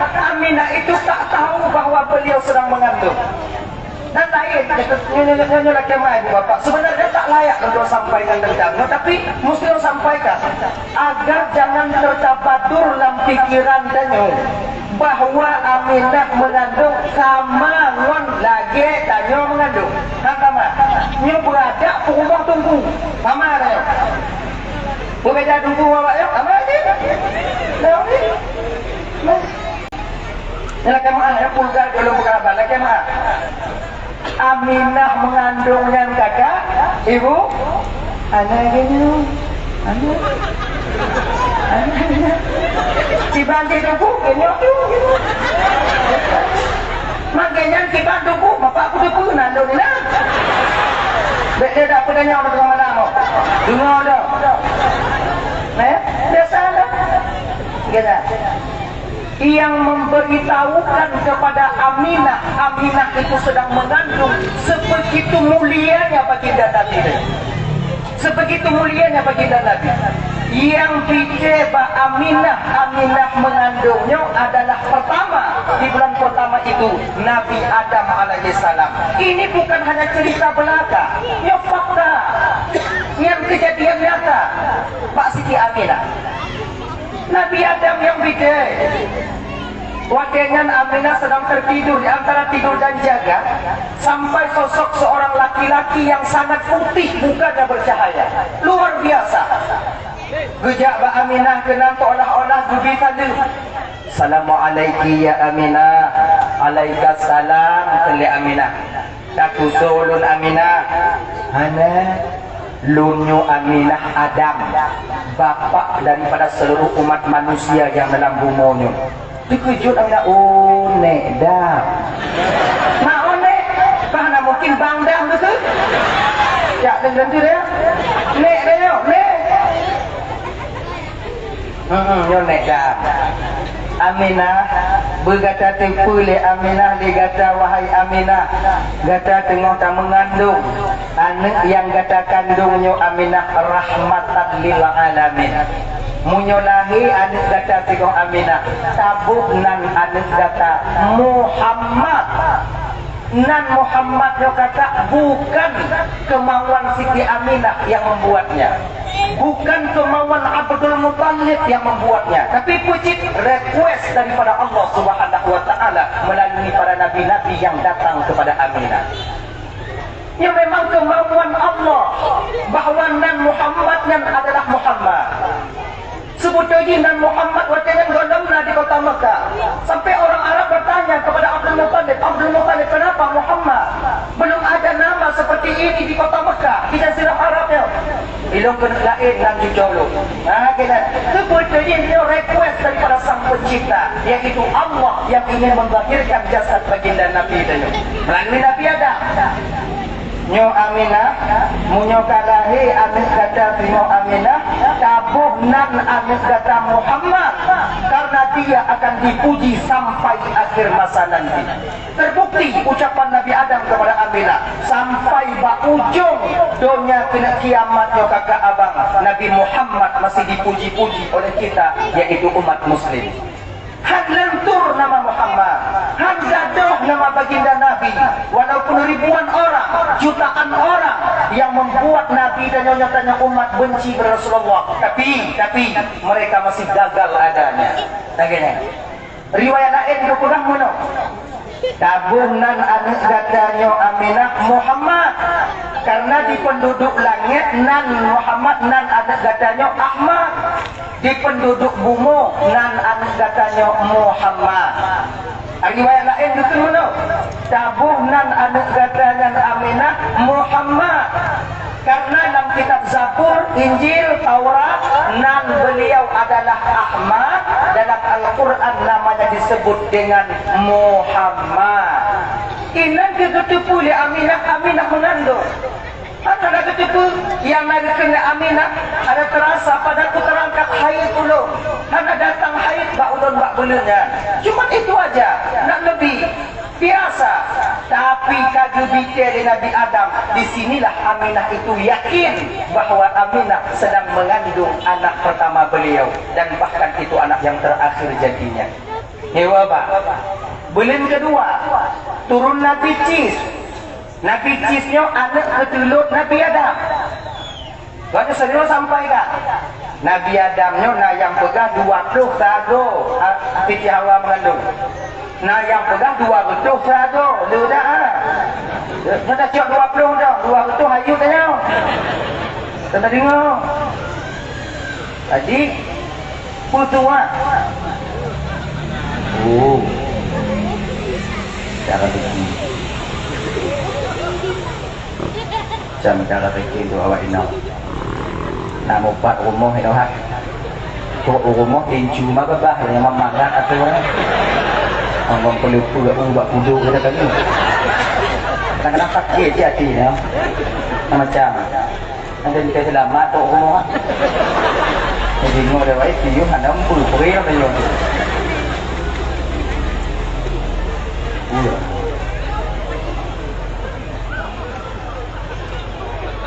maka Aminah itu tak tahu bahwa beliau sedang mengandung. Dan lain, nyonya laki ibu bapak, sebenarnya tak layak untuk sampaikan tentangnya, tapi mesti sampaikan agar jangan tertabatur dalam pikiran danyo bahwa Aminah mengandung kamangon lagi danyo mengandung. Kama, nyo beradak pengubah tunggu, kama ada. Berbeda tunggu bapak ya, kama aja. Laki mana ya pulgar kalau bukan apa laki mana. Aminah mengandungnya kakak, ibu, anaknya, anaknya, dibantu tuku, kenyok tu, makanya kita tuku, bapak aku tuku, nandung ni lah. Dia dah apa tanya orang mana mau, dengar dah, biasa dah, kita. Yang memberitahukan kepada Aminah, Aminah itu sedang mengandung, sebegitu mulianya baginda Nabi. Sebegitu mulianya baginda Nabi. Yang bicara Aminah, Aminah mengandungnya adalah pertama, di bulan pertama itu Nabi Adam alaihissalam. Ini bukan hanya cerita belaka, ini fakta, yang kejadian nyata. Pak Siti Aminah, Nabi Adam yang bicara. Wakilnya Aminah sedang tertidur, di antara tidur dan jaga, sampai sosok seorang laki-laki yang sangat putih, mukanya bercahaya, luar biasa. Gejak Mbak Aminah kenal seolah-olah gubi tadi. Assalamualaikum ya Aminah. Alaikassalam tele Aminah. Takusulun Aminah. Hana lunyu Aminah Adam, bapak daripada seluruh umat manusia yang dalam bumonyo. Dikejut Aminah, oh nek dah. Nah nek, bahana mungkin bang dah betul? Ya dengan dia, nek dah yo, nek. Yo nek dah. Aminah berkata tempule Aminah digata wahai Aminah gata tengah tak mengandung anak yang gata kandungnya Aminah rahmatan lil alamin. Munyo lahi anak gata tengah Aminah tabuk nan anak gata Muhammad. Nan Muhammad yo kata bukan kemauan Siti Aminah yang membuatnya, bukan kemauan Abdul Muttalib yang membuatnya, tapi puji request daripada Allah Subhanahu wa taala melalui para nabi-nabi yang datang kepada Aminah. Yang memang kemauan Allah bahwa nan Muhammad nan adalah Muhammad. Sebutnya nan Muhammad wakilnya golemna di kota Mekah. Sampai orang Arab bertanya kepada Abdul Muttalib, kenapa Muhammad? Belum ada nama seperti ini di kota Mekah, di Jazirah Arabnya. Ilmu lain dan dijolok. Nah, kita sebutnya ini request daripada Sang Pencipta, yaitu Allah yang ingin melahirkan jasad baginda Nabi itu melalui Nabi Adam. Nyo Aminah munyo kalahi anak kata Nyo Aminah tabuh nan anak kata Muhammad karena dia akan dipuji sampai akhir masa nanti. Terbukti ucapan Nabi Adam kepada Aminah sampai ba ujung dunia kena kiamat nyo kakak abang Nabi Muhammad masih dipuji-puji oleh kita, yaitu umat muslim. Han lentur nama Muhammad, han gaduh nama baginda Nabi, walaupun ribuan orang, jutaan orang yang membuat Nabi dan nyatanya umat benci kepada Rasulullah, tapi mereka masih gagal adanya. Begini, riwayat lain kurang mana? Tabunan anak katanya Aminah Muhammad, karena di penduduk langit nan Muhammad nan anak katanya Ahmad, di penduduk bumi nan anak katanya Muhammad. Riwayat lain itu mana? Tabunan anak katanya Aminah Muhammad, karena dalam kitab Zabur, Injil, Taurat nan beliau adalah Ahmad, dalam Al-Quran namanya disebut dengan Muhammad. Inan ketutup oleh Aminah mengandung. Ada ketutup yang ada kena Aminah, ada terasa pada aku terangkat haid ulun, ada datang haid bak ulun bak bulunya. Cuma itu aja, nak lebih biasa. Tapi kagak bicara Nabi Adam, disinilah Aminah itu yakin bahwa Aminah sedang mengandung anak pertama beliau, dan bahkan itu anak yang terakhir jadinya. Hewa apa? Bulan kedua turun Nabi Cis. Nabi Cisnya anak ketulut Nabi Adam. Waktu serius sampai tak? Nabi Adamnya nak yang pegang 20 sado Siti Hawa mengandung. Nah yang pegang 20 sado. Lu dah ah. Dah cok 20 dah. 20 hayu tanya. Tak dengar. Jadi putua. Oh. Cara begini. Cara begini tu awak inau. Nak buat rumah itu hak. Buat rumah incu maka bah yang memangat atau orang. Orang perlu buat kudu kita kan. Kadang-kadang sakit je hati ni. Macam ada kita selamat tu rumah. Jadi ngor dah baik siu hendak pulpuri apa yo.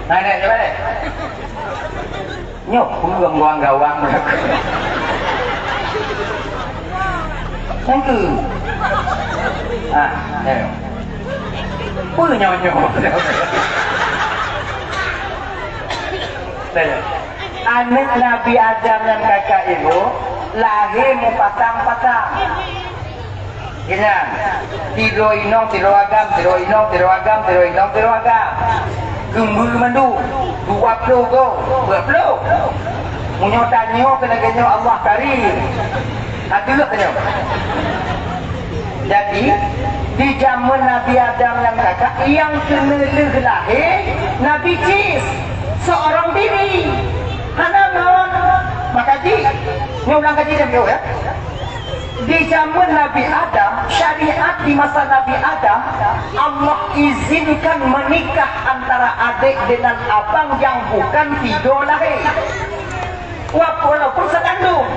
Naik coba deh. Nyok, cũng gawang gawang. Thank you. Ah, đây. Ui nhỏ nhỏ. Đây. Anak Nabi Adam dan kakak ibu lahir pasang-pasang. Ingat, tiga inong, tiga agam, tiga inong, tiga agam, tiga inong, tiga agam. Gembur mandu, 20 go, 20. Munyotanyo kenaganya Allah karim. Hatilah tanya. Jadi di zaman Nabi Adam dan kakak yang kena lahir Nabi Cis seorang diri. Hananon, maka di ulang kaji dan ya. Di zaman Nabi Adam, syariat di masa Nabi Adam, Allah izinkan menikah antara adik dengan abang yang bukan tiga lahir. Walaupun sekandung,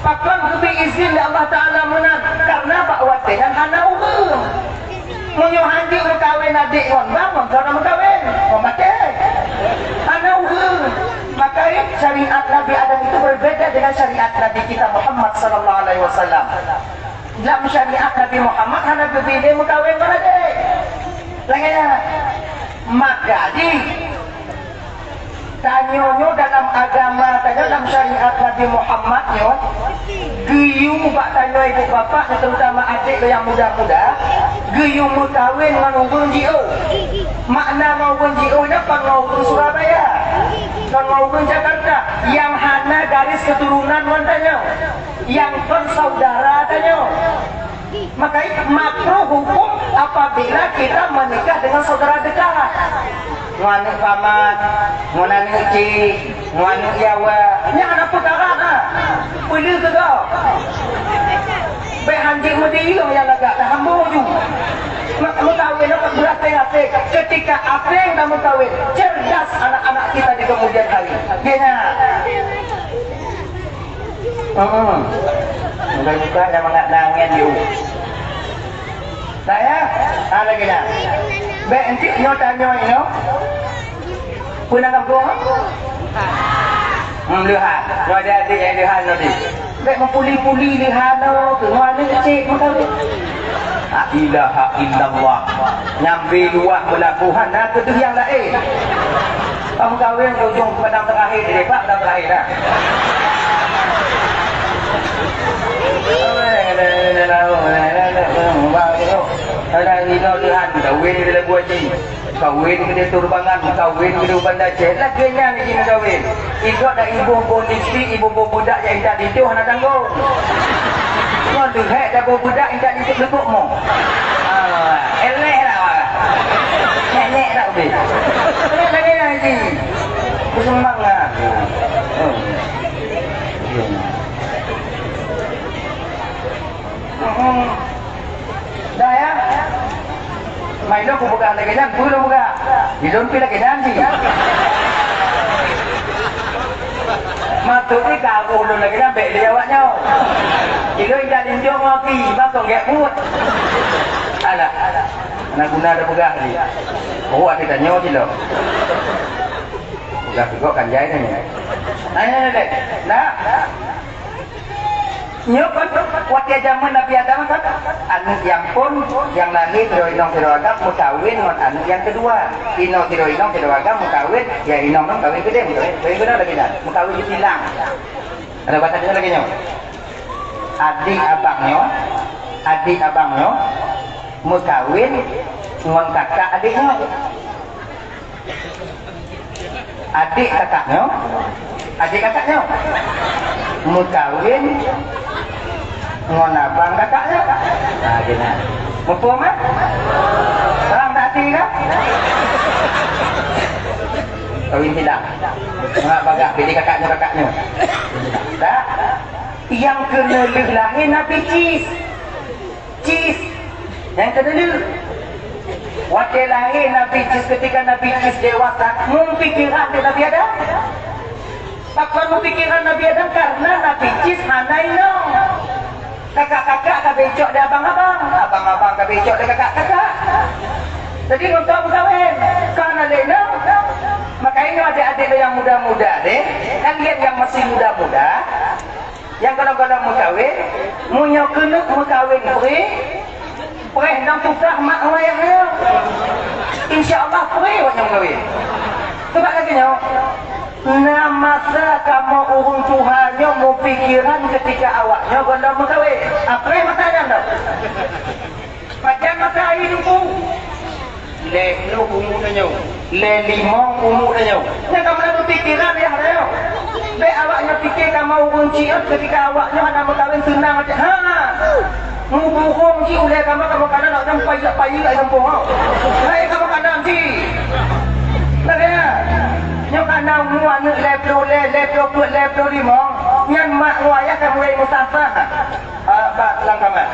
pakon lebih izin Allah Taala menang karena bawa dengan anak umum. Menyuhandi berkawin adik wan bang, karena berkawin, memakai anak umum. Maka syariat Nabi Adam itu berbeda dengan syariat Nabi kita Muhammad sallallahu alaihi wasallam. Dalam syariat Nabi Muhammad hanya berbeda berkawin beradik. Lagi maka di tanyonyo dalam agama, tanya dalam syariat Nabi Muhammad nyo, guyung bak tanyo ibu bapak terutama adik yang muda-muda, guyung berkawin menunggu jio. Makna menunggu jio nya penunggu Surabaya, penunggu Jakarta, yang hana garis keturunan wantanyo, yang saudara tanyo. Maka makruh hukum apabila kita menikah dengan saudara dekat. Nganu paman, nganu uci, nganu yawa. Ini anak perkara lah. Boleh ke tak? Baik hanjik mudi yang agak dah hambu juga. Mengkawin apa berat tengah-tengah. Ketika apa yang dah mengkawin, cerdas anak-anak kita di kemudian hari. Gina. Buka-buka dan mengat-nangan you. Saya, ada gina. Baik, nanti nyotanyo ini. Pernah kampung? Lihat, ada adik yang lihat nanti. Baik mempuli-puli lihat no, keluar ni cik macam tu. Ilaha illallah. Nyambi luah pelabuhan nak ke yang lain. Kamu kahwin ke ujung padang terakhir di depan padang terakhir dah. Ada ni kau lihat kahwin di dalam buat ni. Kawin ke dia turbangan, kawin ke dia bandar cek. Lakinya ni dia kawin. Ikut dah ibu-ibu isteri, ibu-ibu budak yang tak ditiu nak tanggung. Kau lihat dah ibu budak yang tak ditiu lebuk mu. Elek lah. Elek tak boleh. Lagi lagi. Bersemangat lah. Dah ya. Mai lo aku buka lagi dan pun lo buka. Di dalam pila lagi dan sih. Masuk ni kau lo lagi dan beli awaknya. Jika tidak linjau ngopi, bakal gak put. Alah, anak guna ada buka ni. Oh, ada tanya je lo. Buka juga kan jaya ni. Nah. Nyok waktu zaman Nabi Adam kan anak yang pun yang lahir tiro inong tiro agam mau kawin dengan anak yang kedua. Inong tiro agam mau kawin ya inong kawin gede lagi dah mau kawin ditilang. Ada bahasanya lagi nyok. Adik abangnya mau kawin dengan kakak adiknya. Adik kakaknya mau kawin ngon abang kakaknya. Nah gini mumpung mah salam hati kan kawin hilang nggak bagak pilih kakaknya tak yang kena lahir Nabi Cis yang kena wakil lahir Nabi Cis ketika Nabi Cis dewasa mempikiran Nabi Adam takkan mempikiran Nabi Adam karena Nabi Cis hanaino kakak-kakak kabecok dia abang-abang kabecok dia kakak-kakak jadi untuk kawin karena lena makanya adik-adik yang muda-muda deh kalian yang masih muda-muda yang kalau-kalau mau kawin punya kena mau kawin perih nang tukah mak wayahnya insyaAllah perih yang kawin sebab lagi nyok nah masa kamu urung Tuhannya mau pikiran ketika awaknya gondol mengkawin apa yang matanya anda macam masa hidupku le lu umur nyo le limong umur nyo yang kamu nak berpikiran ya ada be awaknya pikir kamu urung ciut ketika awaknya nak mengkawin senang macam ngurung ci oleh kamu kadang nak sampai payu ai kampung hai kamu kadang ci nah nyok anak mu anu leplo limong nyan mak waya kamu mulai mustafa pak langkama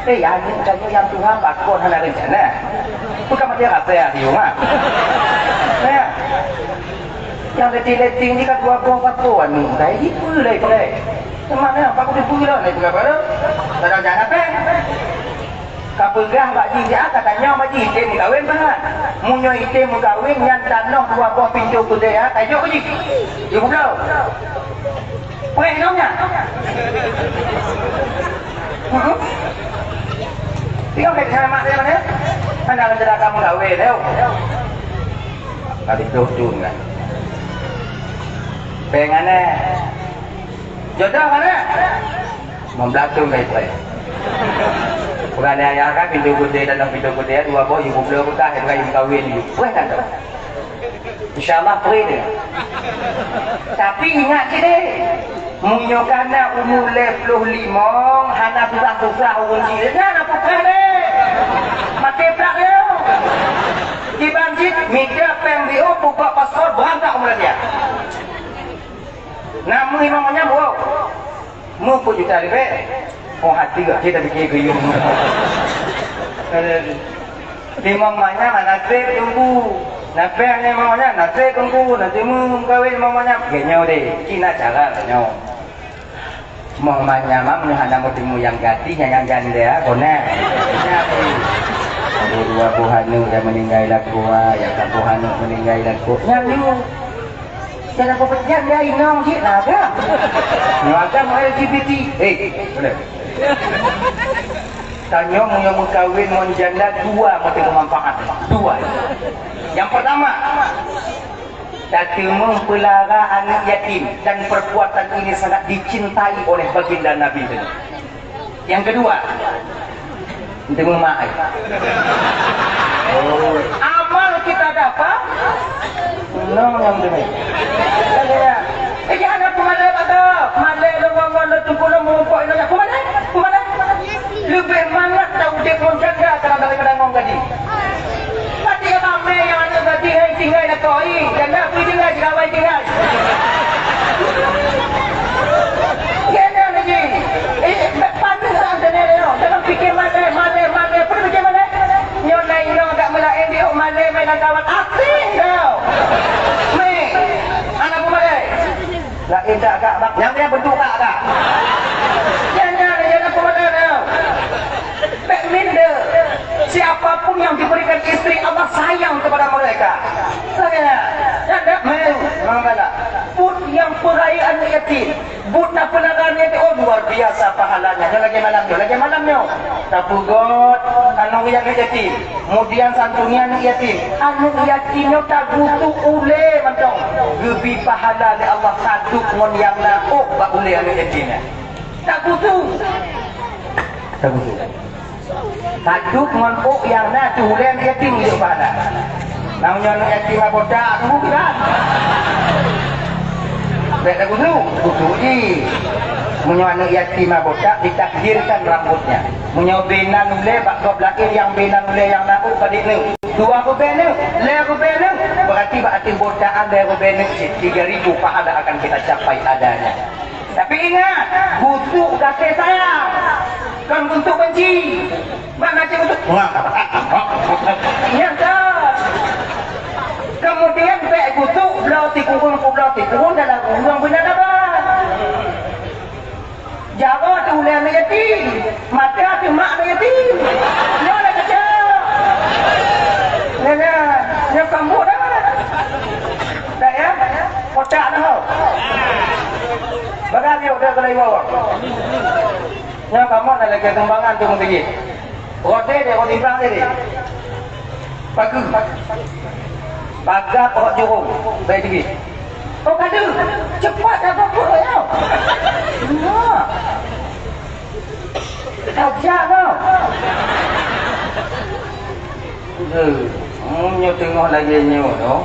ani kamu yang Tuhan bakon hana rencana bukan mati rasa ya di rumah nah yang letih-letih ni kat buah-buah ni dah itu leh mana apa aku dipuji lah ni berapa dah jangan apa kapegah bagi dia katanya bagi ite mukawin banget munyo ite mukawin yang tanah dua buah pintu kuda ya tajuk bagi ibu belau boleh namanya tinggal ke sana mak dia mana anda akan cerita kamu kawin tau kali jodun kan pengennya jodoh mana membelatung baik-baik bukan ayah kan pintu gede dalam pintu gede dua boy ibu beliau bekah yang kayu kawin boleh kan insyaallah boleh dia tapi ingat sini munyokana umur 25 hana susah-susah urun cina nak bukan deh mati plak dia di banjir media PMBO buka paspor berangkat umur dia namun imamnya wow mu pun juta ribu oh hati gak kita bikin gayung imamnya mana sih tunggu napenya imamnya nasi tunggu nanti mu kawin imamnya genyo deh Cina cara genyo mamanya mam hanya mau yang ganti yang janda konek ada dua buhanu yang meninggal lakua yang buhanu meninggal laku nyanyi jangan pepejan dia inong sih naga naga mau LGBT boleh tanya mau kawin mau janda dua mati bermanfaat dua yang pertama dati mempelihara anak yatim dan perbuatan ini sangat dicintai oleh baginda Nabi. Yang kedua, untuk memakai. Amal kita dapat, yang demi. Jangan apa mana pada, mana lewat tunggu mengumpul ini. Kumana? Lebih mana tahu dia konjanda kalau daripada ngomong tadi. Tadi kami yang ada tadi yang tinggal nak koi, dan nak pergi tinggal jawai tinggal. Kena lagi. Pandai orang sana ni, jangan fikir mana, pergi fikir mana. Nyonai tak melain dia mana main kawan asing tau. Mei, anak pun mana? Lah indah kak, yang dia bentuk kak. Jangan pun mana tau. Minder. Siapapun yang diberikan istri Allah sayang kepada mereka. Saya tidak mau. Pun yang perayaan anak yatim. Buta penagaan yatim. Oh luar biasa pahalanya. Lagi malamnya. Tapi God, anak yang yatim. Kemudian santunya anak yatim. Anak yatimnya tak butuh ule macam. Lebih pahala oleh Allah satu ngon yang nak bak ule anak yatimnya. Tak butuh. Satu ngon yang nak tu ule anak yatim dia pahala. Namanya anak yatim botak tu bukan. Tak butuh ni. Punya anak yatim botak ditakdirkan rambutnya. Punya benan ule bak kau belakang yang benan ule yang nak padik ni. Dua benan, lego benan. Berarti bak ating botaan lego benan 3.000 pahala akan kita capai adanya. Tapi ingat, butuh kasih sayang. Kan untuk benci. Mana cik untuk ingat tak? Kemudian baik butuh belau tikung dalam uang benar apa? Jaga tu oleh anak yatim. Mata tu mak anak yatim. Dia nak kerja. Dia kamu dah mana? Tak ya? Kotak dah. Bagaimana udah kalau ibu? Yang kamu nak lagi kembangan tu mesti. Roti berang dia. Bagus. Baga pokok jurung. Baik tinggi. Oh kadu, cepat apa pun ya. Ajak kau. Nyo tengok lagi nyo tu.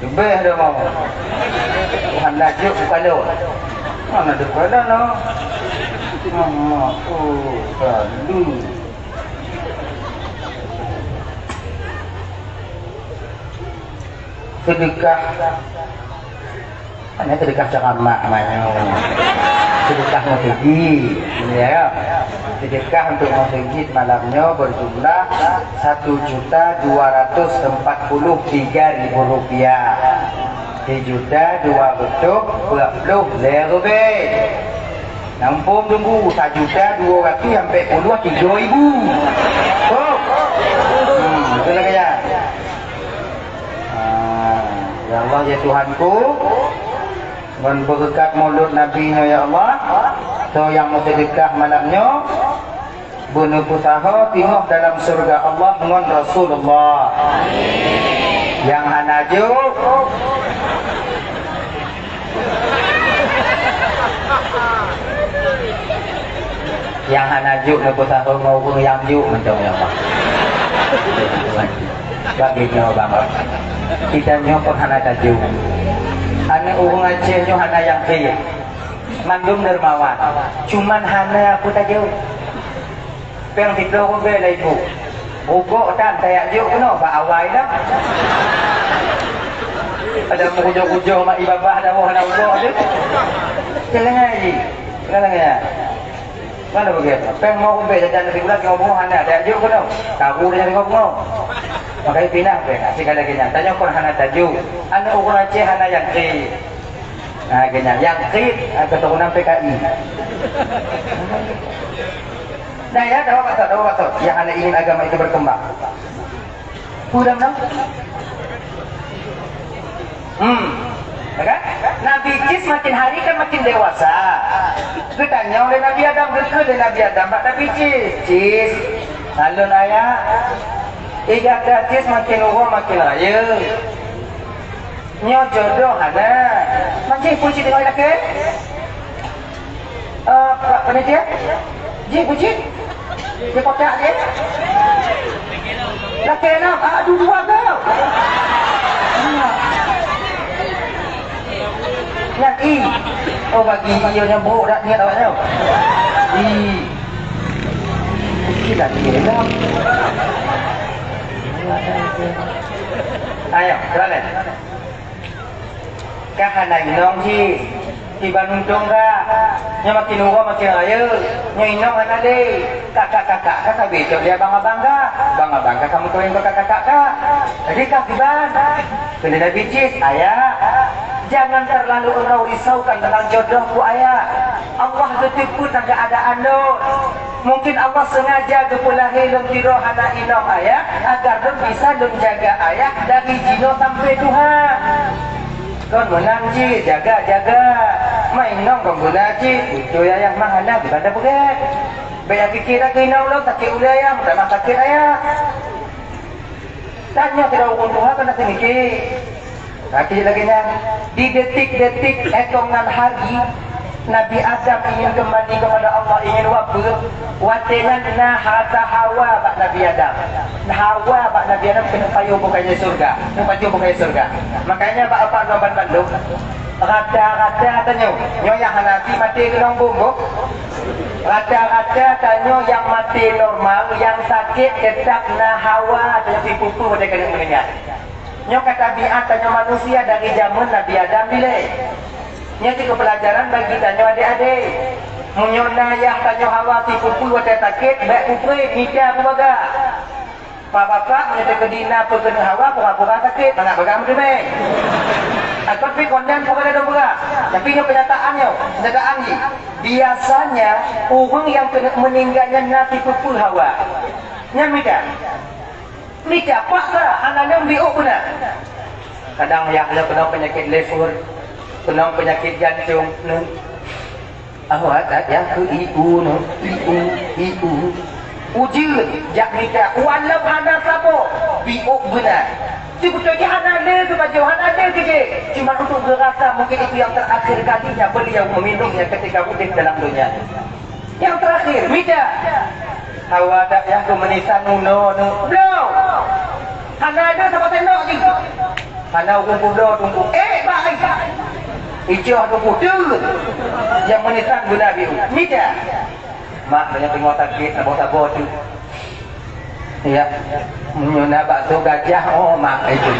Lebih dah mau. Tuhan lajuk kalau. Mana ada pada no. Kadu. Sedekah. Hanya sedekah cakamak namanya. Sedekah masjid, ya. Sedekah untuk masjid malamnya berjumlah Rp1.243.000. Rp1.240.000. Nampung tunggu Rp1.200 sampai Rp3.000. Oh, betul lagi ya. Ya Allah ya Tuhanku, dan berkat mulut Nabi-Nya ya Allah. So yang mau sedekah malamnya bunuh usaha tengok dalam surga Allah dengan Rasulullah. Amin. Yang hanaju nak usaha mau bunuh yang juk macam ya Allah. Bagi nyawa banget. Kita nyokor hana taju. Hana urung Aceh nyo hana yang kaya. Mandum dermawan. Cuman hana aku taju. Peng tiklo ko bela ibu. Ugo tan tayak juk no ba awai dah. Ada mujo-mujo mak ibabah dah hana ugo tu. Jalan lagi. Jalan ya. Mana begitu? Peng mau ko bela jajan di bulan ngomong hana tayak juk no. Tahu dia ngomong. Makanya pindah kasih kali kenyang. Tanya pun hana taju. Anak ukuran Aceh hana yang kiri. Nah kenyang. Yang kiri keturunan PKI. Nah ya, tahu kata. Yang hana ingin agama itu berkembang. Sudah no? Kan? Nabi Kis makin hari kan makin dewasa. Ketanya oleh Nabi Adam, Nabi Adam, Nabi Kis. Salun ayah. Iga gratis makin uang makin raya. Nyo jodoh ada. Macam puji dengan laki. Apa dia? Ji puji. Dia kotak dia. Laki nak aduh dua kau. Yang i. Oh bagi ianya buruk dah niat awaknya. Kita tidak. Ayo, jalan. Kahana inong di Bandung dongga. Nya makin uwa makin raya. Nya inong hana deh. Kakak-kakak kata bejo dia bangga kamu tuin ke kakak-kakak. Jadi kakiban. Kena bicis, ayah. Jangan terlalu engkau risaukan tentang jodohku ayah. Allah ketipu tak keadaan do. Mungkin Allah sengaja kepulahi lem tiro hana inong ayah agar lem bisa menjaga ayah dari jino sampai Tuhan. Kon menanji jaga main nong kong guna ci itu ayah mahana bukan ada berat banyak pikiran kena ulang sakit ulah ayah tak sakit ayah tanya tidak untung apa nak mikir nanti lagi di detik-detik etongan hari Nabi Adam ingin kembali kepada Allah, ingin wabur watenan nahata Hawa pak Nabi Adam. Hawa pak Nabi Adam kena payung bukannya surga, kena payung bukannya surga. Makanya pak apa nomban Bandung rata-rata tanya nyoyah Hanafi mati kenong bumbu rata-rata tanya yang mati normal, yang sakit tetap nah Hawa atau si pupu pada kena mendengar nyo kata biat tanya manusia dari zaman Nabi Adam bila nya itu pelajaran bagi tanya adik-adik menyonayah tanya Hawa si pupu pada sakit baik pupri nikah apa baga bapak menyata kedina perkena Hawa pura-pura sakit mana baga mesti atau pergi kondem pura ada pura tapi ini penyataannya biasanya orang yang kena meninggalnya nasi pupu Hawa nya Mika paksa anaknya biuk benar. Kadang ya kena penyakit liver, kena penyakit jantung, awak ya ke ibu, ujud jak Mika, walau ada sabo biuk benar. Sebetulnya ada tu baju ada ke, cuma untuk berasa mungkin itu yang terakhir kalinya beliau meminumnya ketika hidup dalam dunia. Yang terakhir Mika. Hawa tak yang kemenisan no belum hana ada sama tendok ni hana tunggu baik ijah tunggu yang menisan guna biu ni dah mak banyak tengok sakit sabar tu ya menyuna bakso gajah mak itu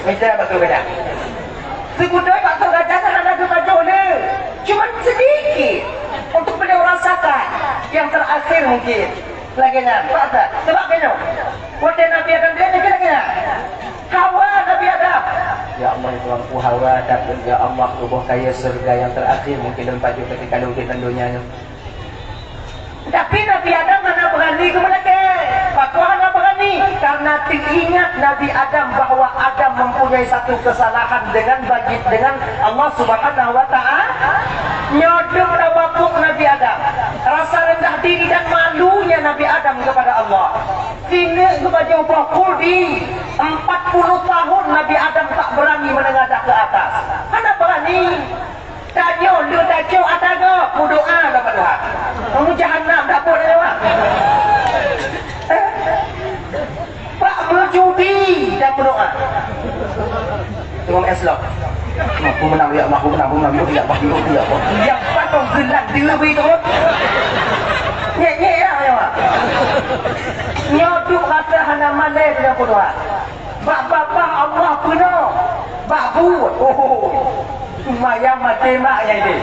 minta bakso gajah sebutnya bakso gajah hana ada baju ni cuma sedikit untuk beliau rasakan yang terakhir mungkin lagi nampak tak? Sebab kena wajah Nabi Adam dia ni kena Hawa Nabi Adam ya Allah Tuhanku Hawa Adam ya Allah tubuh kaya surga yang terakhir mungkin dalam baju ketika lu di tendunya tapi Nabi Adam mana berani ke mereka Paku mana berani karena teringat Nabi Adam bahawa Adam mempunyai satu kesalahan dengan Allah Subhanahu Wa Ta'ala nyodok rawapuk Nabi Adam rasa rendah diri dan malunya Nabi Adam kepada Allah sini kepada bakul di 40 tahun Nabi Adam tak berani menengadah ke atas mana berani tanya lu tajuk ataga berdoa kepada Tuhan kamu jahannam tak boleh lewat pak berjudi dan berdoa tengok Islam aku menang ya aku menang ya yang patong gelang diri tu nyek ya nyoduk rasa hana malai dengan berdoa bak-bak Allah penuh bak buat mayam mati mak yang ini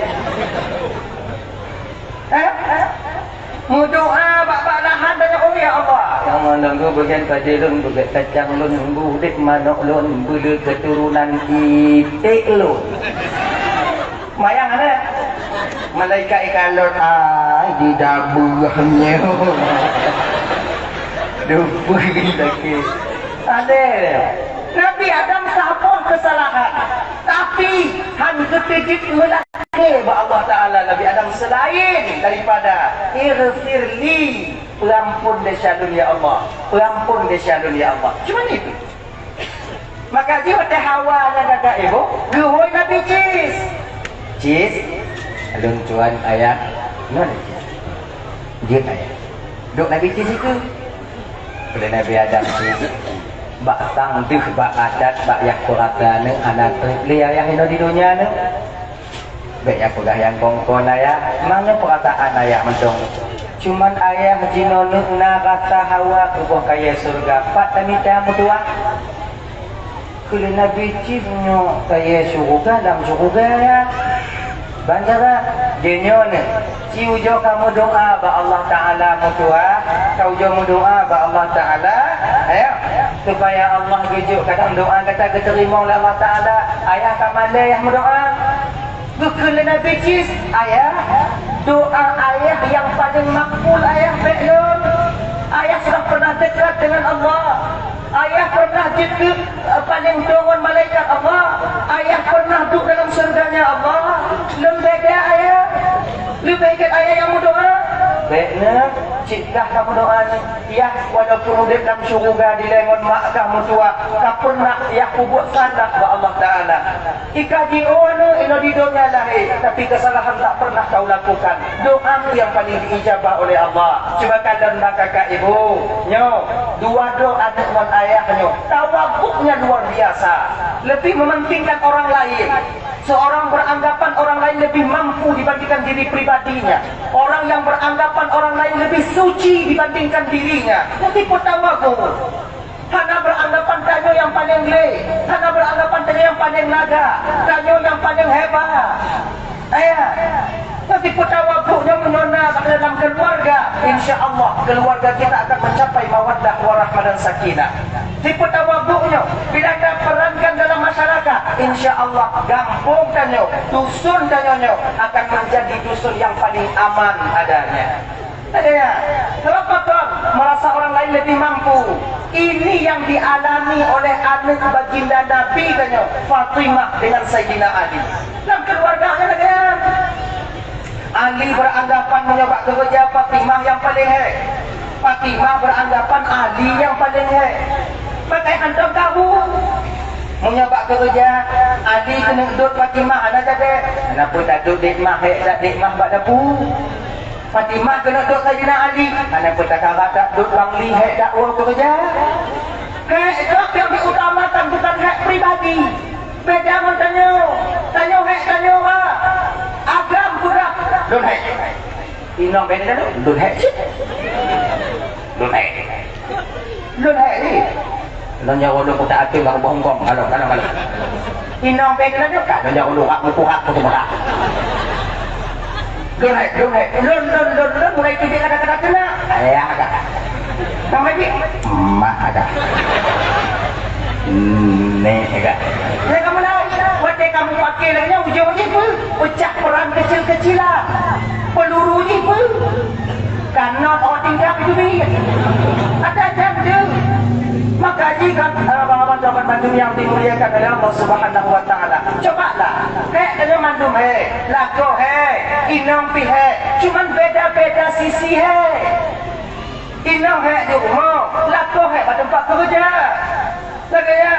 Mudoa bak-bak lahan banyak orang ya Allah yang menunggu bagian kajelun bagian kacang lun budik manok lun bulu keturunan itik lun mayang ada malaikat ikan lun di dabuhnya dubu lagi ada Nabi Adam sahabat kesalahan tapi hanya ketikit melaki Allah Ta'ala Nabi Adam selain daripada irfirli perampun desyalun ya Allah perampun desyalun ya Allah cuma itu maka dia ada Hawa yang kata ibu gehoy Nabi Cis alun cuan ayah mana dia ayah duk Nabi Cis itu boleh Nabi Adam Cis bak tangdih bak adat bak yak kurata ne anak li ayah ino di dunia ne baik yak pegah yang kongkon ayah mana perkataan ayah mentong cuman ayah jino na rasa Hawa ke buah kaya surga pak tamita mudua kuli Nabi cibnyo kaya surga dalam surga ya bandara jenyo ne ciujo kamu doa ba Allah Ta'ala mudua kau jo doa ba Allah Ta'ala ayo supaya Allah gujuk kadang doa kata diterima oleh Allah Ta'ala ayah kamalai yang berdoa bukan Nabi Cis ayah doa ayah yang paling makbul ayah belum ayah sudah pernah dekat dengan Allah ayah pernah dekat paling dongon malaikat Allah. Ayah pernah duduk dalam surganya Allah. Lembeda ayah. Lebih baik ayah yang berdoa. Baiklah, ciklah kamu doa ni. Ya, walaupun udah dalam syurga di lengon mak kamu tua, tak pernah ya aku buat salah ke Allah Ta'ala. Ikaji orang ino di dunia lahir, tapi kesalahan tak pernah kau lakukan. Doamu yang paling diijabah oleh Allah. Coba kalian kakak ibu, nyo, dua doa dengan ayahnya, tawabuknya luar biasa. Lebih mementingkan orang lain. Seorang beranggapan orang lain lebih mampu dibandingkan diri pribadinya. Orang yang beranggapan orang lain lebih suci dibandingkan dirinya. Nanti tawabu. Hana beranggapan tanyo yang paling le. Hana beranggapan tanyo yang paling naga. Tanyo yang paling hebat. Ayah. Nanti tawabunya menona dalam keluarga. Insya Allah keluarga kita akan mencapai mawaddah warahmah dan sakinah. Tipu tawabunya bila kita perankan dalam masyarakat, insya Allah kampung tanyo, dusun tanyo akan menjadi dusun yang paling aman adanya. Ya, kenapa kau merasa orang lain lebih mampu? Ini yang dialami oleh anak baginda Nabi tanyo, Fatimah dengan Sayyidina Ali. Dalam keluarganya ya. Ali beranggapan menyoba kerja Fatimah yang paling hebat. Fatimah beranggapan Ali yang paling hebat. Pakai antum tahu menyoba kerja Ali kena duduk Fatimah anak jadi kenapa tak duduk dikmah dikmah bak dapu. Fatimah kena duduk Sayyidina Ali kenapa tak kalah tak duduk bang lihat dakwah kerja. Hak yang diutamakan bukan hak pribadi. Beda tanya tanya agam budak don't hek inong beda dulu don't hek ni lo nyawa lo putak api bang bonggong kalau inong beda dulu kan lo nyawa lo hak mukuhak tu semua don't hek lo mulai tu dia kata-kata kena ayah agak sama lagi mak agak agak kamu lah wadai kamu pakai lagi ujung-ujung pun ucap perang kecil-kecilan peluru ni pun kanan orang tinggal itu ni ada tu maka jika abang-abang jawapan Bandung yang dimuliakan oleh Allah Subhanahu Wa Taala cobalah kaya mandum lako inong pi cuman beda-beda sisi inong di rumah lako pada tempat kerja lagi ya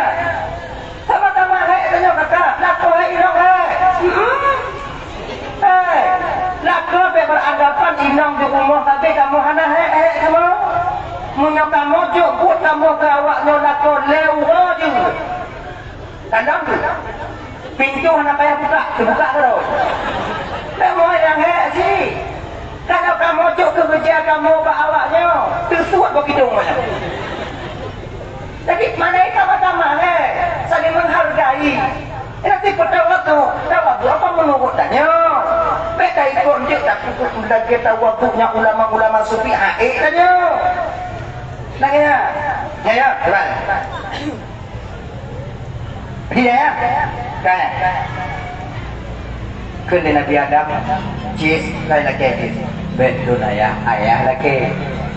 sama-sama tanya kakak lako inong lako beranggapan inong di rumah tapi kamu hana kamu munya kamu jemput kamu ke awaknya lako lewa je kandang tu pintu hana payah buka terbuka terus kamu yang sini kalau kamu jok ke kerja kamu ke awaknya tersuat begitu mana jadi mana itu sama-sama saling menghargai. Nanti pada waktu apa menurut tanya? Beda ikut je tak cukup kita waktunya ulama-ulama sufi tanya. Nanya, ya, teman. Dia ya, kan? Kena Nabi Adam, cis lain lagi, betul ayah lagi.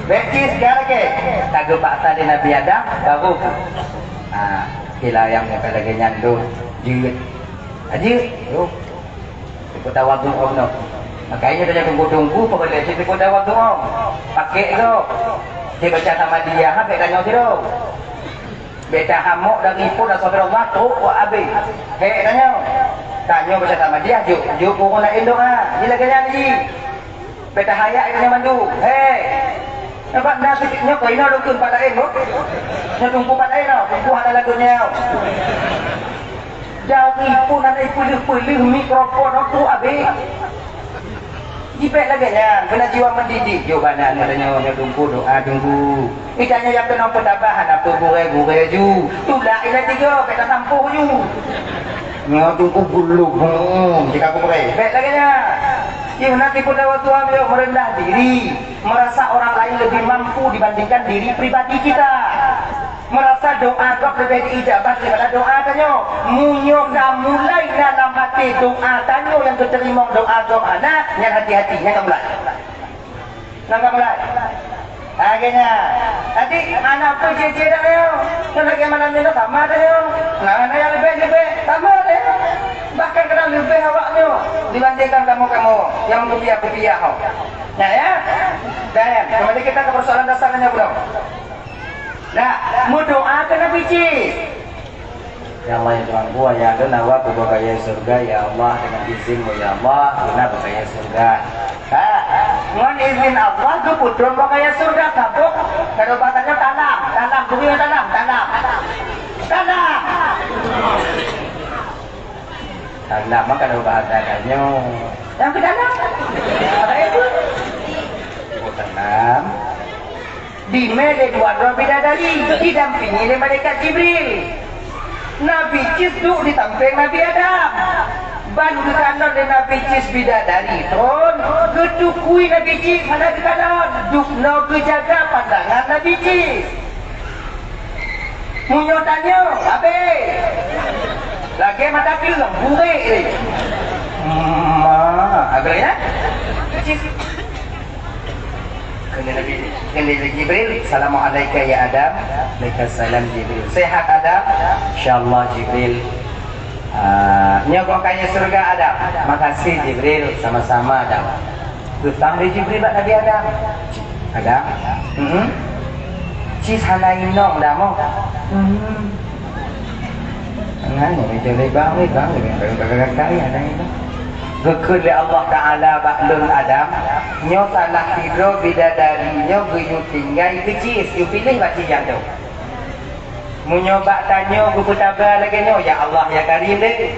Betis sekarang ke tagu paksa di Nabi Adam baru kila yang lagi nyandu jut aja yo kita waktu om no makanya dia tunggu pokoknya kita waktu om pakai tu dia baca sama dia ha beda nyaw tu beda hamuk dan ipu dan saudara Allah tu habis tanya baca sama dia juk pun nak induk dia lagi nyanyi beda hayak ini mandu nampak nasibnya kau ini ada kun pada eno, nya tunggu pada eno, tunggu ada lagunya. Jadi pun ada pilih mikrofon tu habis. Jipet lagi nya, kena jiwa mendidik. Jo mana adanya nya tunggu doa tunggu. Ikanya yang kena penambahan apa gure ju. Tulah ila tiga kita tampuh ju. Nya tunggu gulung. Jika aku pakai. Bet lagi nya. Ya nanti pada waktu ambil merendah diri, merasa orang lain lebih mampu dibandingkan diri pribadi kita, merasa doa kau lebih diijabah daripada doa tanyo, munyong dah mulai dalam hati doa tanyo yang terima doa nah, yang hati-hatinya kamu mulai, Akhirnya, tadi anak tu cicit dah yo. Kalau mana ni sama dah yo. Nah, yang lebih sama dah yo. Bahkan kadang lebih awaknya dibandingkan kamu yang kupiah kau. Nah ya, dan kembali kita ke persoalan dasarnya bro. Nah, mau doa ke Nabi Cis. Yang lain Tuhan gua ya ada nawa ke kaya surga ya Allah dengan izinmu ya Allah guna kaya surga. Ngon izin Allah tu putron kaya surga tabuk kalau batannya tanam bumi tanam. Tanam mah kalau bahasannya yang ke tanam. Apa itu? Tanam. Di mele dua bidadari didampingi oleh malaikat Jibril. Nabi Cis duduk di samping Nabi Adam. Bantu kanan oleh Nabi Cis bidadari. Tron, ketukui Nabi Cis mana di kanan. Dukno kejaga pandangan Nabi Cis. Munyo tanya, abe. Lagi mata kilang, burik ni. Agak ya? Cis. Kena Jibril, Assalamualaikum ya Adam. Waalaikumsalam Jibril. Sehat Adam? InsyaAllah Jibril. Nyokok kaya surga Adam. Makasih Jibril, sama-sama Adam. Hutang di Jibril buat Nabi Adam. Adam? Cis hana inong dah mo. Ngan ni jadi bang kaya ada ini. Gekul Allah Ta'ala baklun Adam nyo salah tidur bidadari nyo geyu tinggai kecis you pilih baci yang tu mu nyoba tanya buku tabah lagi nyo ya Allah ya Karim deh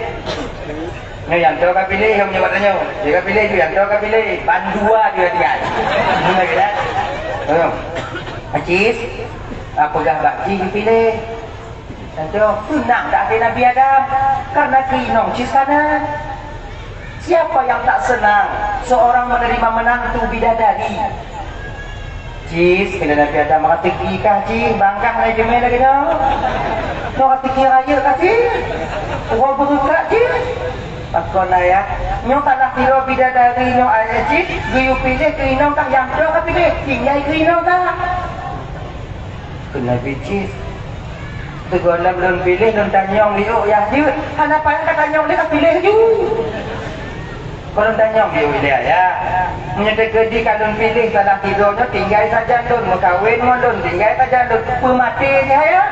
nyo yang tu kau pilih yang nyoba tanya dia kau pilih yang tu kau pilih bandua dia tinggal lagi dah kecis apa dah baci you pilih dan tu senang tak ada Nabi Adam karena kinong cis kanan. Siapa yang tak senang seorang menerima menantu bidadari? Cis, kena Nabi Adam maka teki kah Cis? Bangkang naik jemel lagi dah. Maka teki raya kah Cis? Orang berukak Cis? Pakon ayah, nyong tak nak kira bidadari nyong ayah Cis. Geyu pilih kerinong tak yang tu kah pilih? Tinggal kerinong tak? Kena Nabi Cis. Tegolah belum pilih, belum tanyong liuk ya dia. Kenapa yang kata nyong dia kah pilih je? Kalau tanya dia wilayah ya, menyedek di kalau pilih salah tidurnya tinggal saja don, mengkawin don, tinggal saja don, pemati dia ya.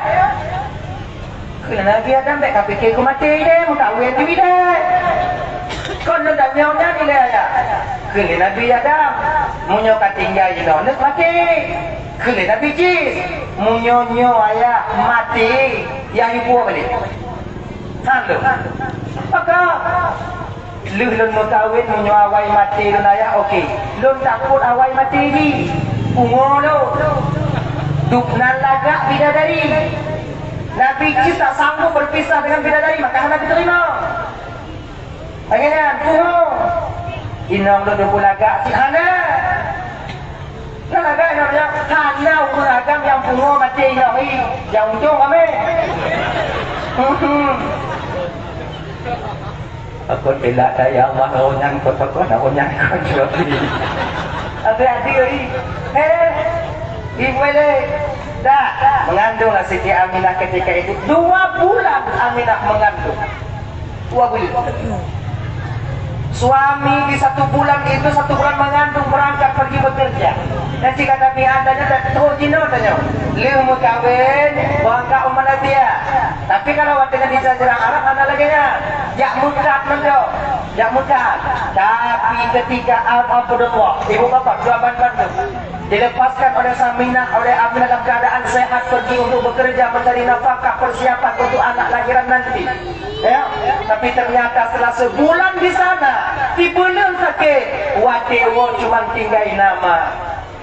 Kerana dia Adam tak fikir ku mati dia, mengkawin dia dah. Kalau tanya dia ya, kerana Nabi Adam, munyo tinggal di don, mati. Kerana Nabi Cis, munyo ayah mati, yang ibu balik. Sanggup. Maka lun mukawin munyo awai mati lun ayah okey. Lun takut awai mati ni. Ungo lo. Duknan lagak bidadari. Nabi Cis tak sanggup berpisah dengan bidadari maka Nabi terima. Akhirnya ungo. Inong lo dukul lagak si hana. Nah lagak yang hana ungo lagak yang ungo mati inong ni. Yang ujung kami. Aku tidak saya Allah orang kota orang kau jual ni. Adik-adik ibu le dah mengandunglah Siti Aminah ketika itu 2 bulan Aminah mengandung 2 bulan. Suami di 1 bulan itu 1 bulan mengandung berangkat pergi bekerja. Dan jika Nabi adanya tak terus jino tanya, liu mukawin bangka umat dia. Tapi kalau waktu di Jazirah Arab ada lagi nya, jak mukat mendo, jak mukat. Tapi ketika Abdullah, ibu bapa dua bantu dilepaskan oleh Saminah, oleh Aminah dalam keadaan sehat pergi untuk bekerja mencari nafkah persiapan untuk anak lahiran nanti. Ya, tapi ternyata setelah sebulan di sana, tiba-tiba sakit. Watewo cuma tinggal nama.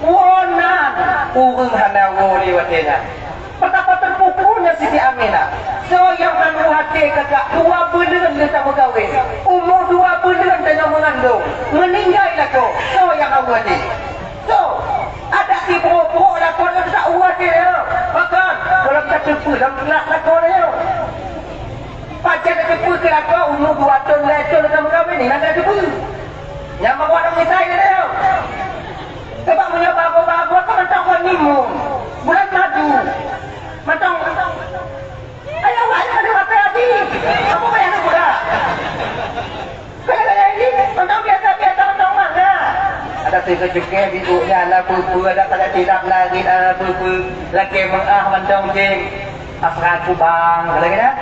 Wonan, urung hana woli watena. Betapa terpukulnya Siti Aminah. So yang anu hati kakak 2 bulan dia tak berkahwin. Umur 2 bulan dia mengandung. Meninggal lah kau. So yang awal ni. So ada si bro lah kau tak uat dia. Bahkan kalau tak tepu dalam kelak lah kau dia. Pacar nak tepu ke lah kau umur 2 tahun lecor dia berkahwin ni. Nak tepu. Yang bawa orang misai dia. Sebab punya bagus-bagus kau tak tahu ni tu kecukai bibunya ala pupu ada pada tidak lagi ala pupu lagi mengah mendong jeng aku bang lagi dah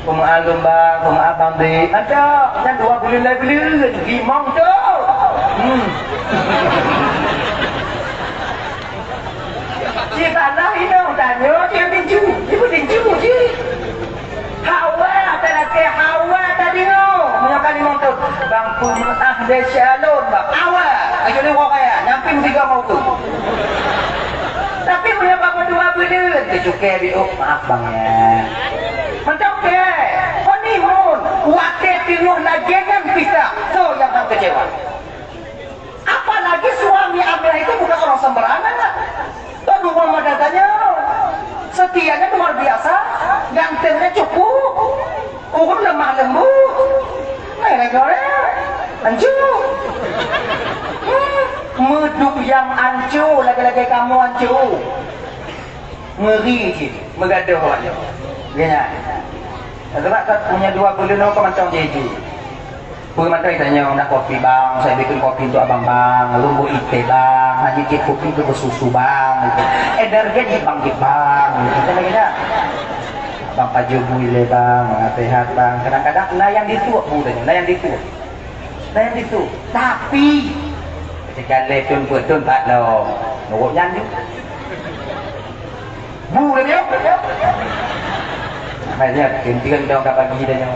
pemaklum bang pemabang di ada yang 2 bulan lagi gimong tu si tanah ini tanya dia tinju dia tinju je Hawa tadi Hawa tadi no menyokali motor bang pemah de shalon bang Hawa ayo ni kau kaya nyampe 3 mau tu tapi punya bapak 2 bulan kecukai biuk maaf bang ya macam ke honeymoon wakil tinuh nagengan pisah so yang bang kecewa apalagi suami Aminah itu bukan orang sembarangan aduh mama datanya setianya luar biasa gantengnya cukup urun lemah lembut goreng hancur meduk yang hancur lagi-lagi kamu hancur ngeri je megaduh aja gini sebab punya 2 bulan kau macam jeji Pui mantai tanya nak kopi bang, saya bikin kopi untuk abang bang, lumbu ite bang, haji kit kopi itu bersusu bang, energi bang di bang, kita lagi dah. Bang paju buile bang, sehat bang, kadang-kadang layan itu budanya, layan itu, tapi ketika lepun betul tak lo, nunggu nyanyi, budanya, makanya kintikan dong kapan gini dan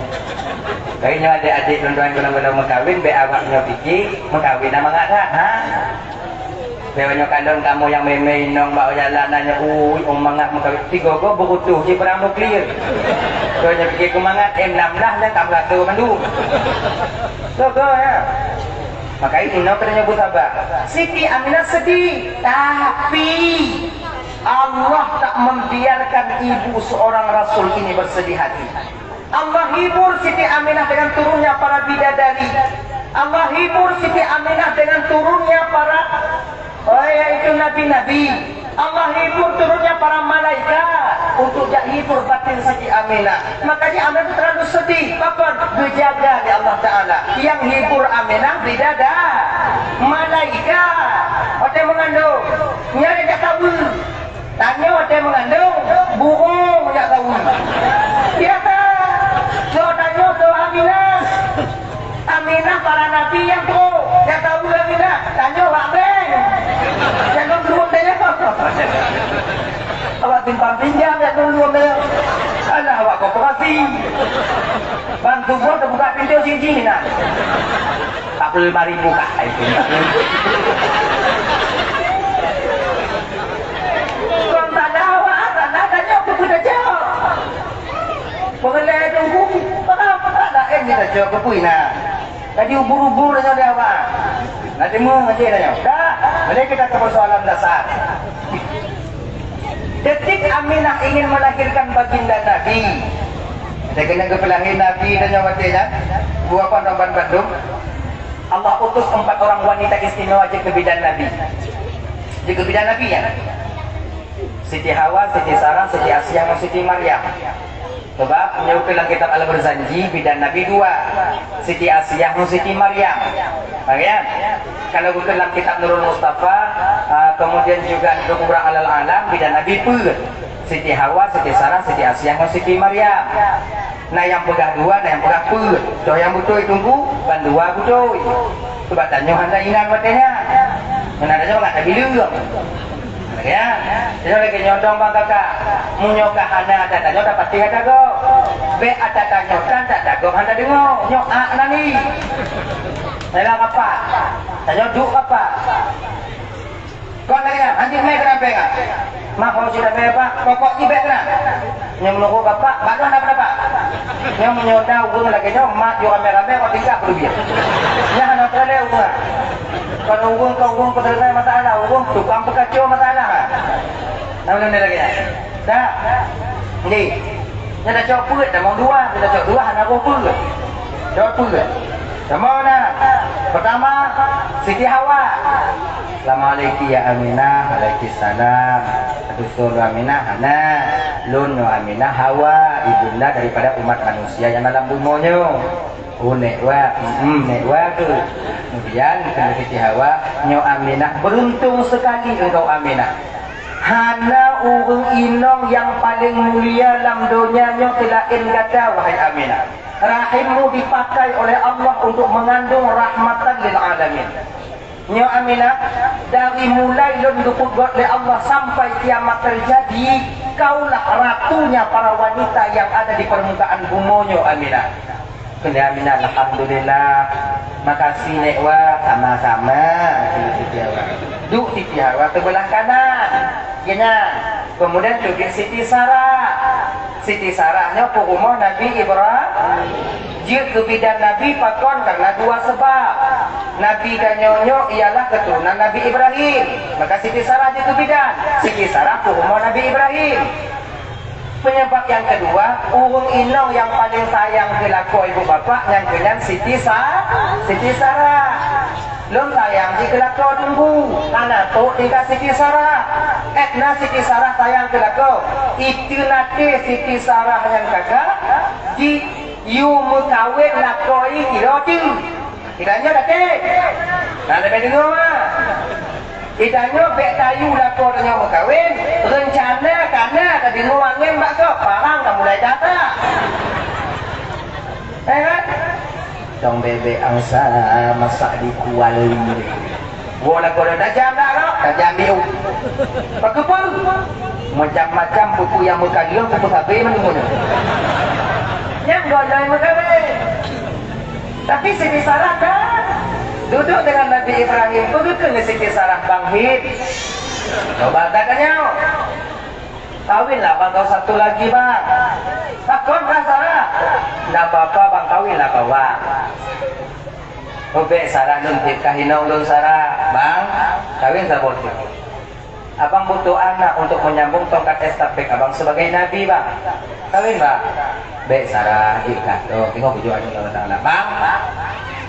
kayaknya adik-adik tuan-tuan kalau mengkawin, be awaknya fikir mengkawin nama nggak ada, ha? Bewanya kandung kamu yang main-main nong bawa jalan nanya, mangat mengkawin, tiga go berutuh, si perang nuklir. Bewanya fikir kemangat, M16 dan tak berlaku Bandung. Go ya. Maka ini nong kena nyebut apa? Siti Aminah sedih, tapi Allah tak membiarkan ibu seorang Rasul ini bersedih hati. Allah hibur Siti Aminah dengan turunnya para bidadari. Allah hibur Siti Aminah dengan turunnya para yaitu nabi-nabi. Allah hibur turunnya para malaikat untuk hibur batin Siti Aminah. Makanya Aminah itu terlalu sedih. Apa? Dijaga di Allah Ta'ala. Yang hibur Aminah bidadari, malaikat. Ada mengandung, nyari tak tahu. Tanya ada mengandung, burung tak tahu. Biasa. So tanya tu Aminah, Aminah para nabi yang tu, yang tahu Aminah, tanya Wak Ben, jangan belum tanya. Awak timpang pinjam yang belum tanya. Alah awak koperasi, bantu buat buka pintu sini nak. 45.000 kah itu. Kau tak tahu awak, tak tanya aku sudah jawab. Pengelai tunggu, tak ada ni dah jawab kepui nak. Tadi ubur-ubur dengan dia apa? Nanti mau ngaji tanya. Dah, mari kita ke persoalan dasar. Detik Aminah ingin melahirkan baginda Nabi. Dia kena kepelahin Nabi dan nyawatinya. Buah Pandaman Bandung. Allah utus 4 orang wanita istimewa ke bidan Nabi. Di bidan Nabi ya. Siti Hawa, Siti Sarah, Siti Asyah, dan Siti Maryam. Sebab menyebutkan kitab Al-Barzanji bidan Nabi 2, Siti Asyah dan Siti Maryam. Bagian kalau bukan dalam kitab Nurul Mustafa, kemudian juga Kubra Al-Alam bidan Nabi pun Siti Hawa, Siti Sarah, Siti Asyah dan Siti Maryam. Nah yang pegang 2, nah yang pegang pun. So yang betul tunggu, ban 2 betul. Sebab tanya anda ingat matanya. Yang adanya enggak ada bilang. Ya, jadi lagi nyodong bang kakak, munyokah anda ada tanya dapat tiga dago, be ada tanya tak dago anda dengar, nyok nani, saya apa, tanya duk apa, kau lagi nak, anjing me kenapa enggak, mak kalau sudah me apa, pokok ni be kenapa, yang menunggu apa, baru anda berapa, yang menyodong uang lagi nyok, mak juga merame kau tinggal berlebihan, yang anda terlalu uang. Kalau uang penerima masalah, uang tukang pekacau masalah. Namun ni lagi ya. Dah. Ni. Ni dah coba dah mau 2, dah coba 2 anak apa? Coba. Sama nak. Pertama Siti Hawa. Assalamualaikum ya Aminah, waalaikumsalam. Adusul Aminah, Hana, Lun Aminah, Hawa, ibunda daripada umat manusia yang dalam bumonya. Oh nekwa, nekwa tu. Kemudian kena Siti Hawa, Nyo Aminah, beruntung sekali engkau Aminah. Hana urung inong yang paling mulia dalam dunia nyo telain kata wahai Aminah. Rahimmu dipakai oleh Allah untuk mengandung rahmatan lil alamin. Nyo Aminah, dari mulai lon diput oleh Allah sampai kiamat terjadi, kaulah ratunya para wanita yang ada di permukaan bumi nyo Aminah. Kena Aminah, alhamdulillah. Makasih nekwa, sama-sama. Duk Siti Hawa sebelah kanan. Gina. Kemudian juga Siti Sarah. Siti Sarahnya rumah Nabi Ibrahim. Jid kebidan Nabi pakon karena dua sebab. Nabi dan nyonyo ialah keturunan Nabi Ibrahim. Maka Siti Sarah jid kebidan. Siti Sarah rumah Nabi Ibrahim. Penyebab yang kedua, urung inong yang paling sayang dilaku ibu bapak yang kenyan Siti Sarah. Lom sayang di kelako tunggu karena tu tinggal Siti Sarah. Etna Siti Sarah sayang kelako. Itu nanti Siti Sarah yang kakak di yu mukawin lakoi kiroti. Kiranya datang. Nah lebih dengar mah. Idanyo bek tayu lako dengan mukawin. Rencana karena tadi nguangin mak kau parang dah mulai jatuh. Kan? Dong bebek angsa masak di kuali. Gua lako dah jam dah lo, dah jam biu. Pakupun macam-macam buku yang mukawin buku sapi mana. Yang gua jangan mukawin. Tapi Siti Sarah kan duduk dengan Nabi Ibrahim, begitu ni Siti Sarah bangkit. Coba tanya, kawinlah bang kau satu lagi bang. Takut kan Sarah? Tidak apa-apa bang, kawinlah kau bang. Obek Sarah nuntut kahinong dun Sarah, bang, kawin sabot. Abang butuh anak untuk menyambung tongkat estafet abang sebagai Nabi bang. Kawin bang. Bek Sarah ikat. Oh, tengok tujuan Allah Taala. Bang,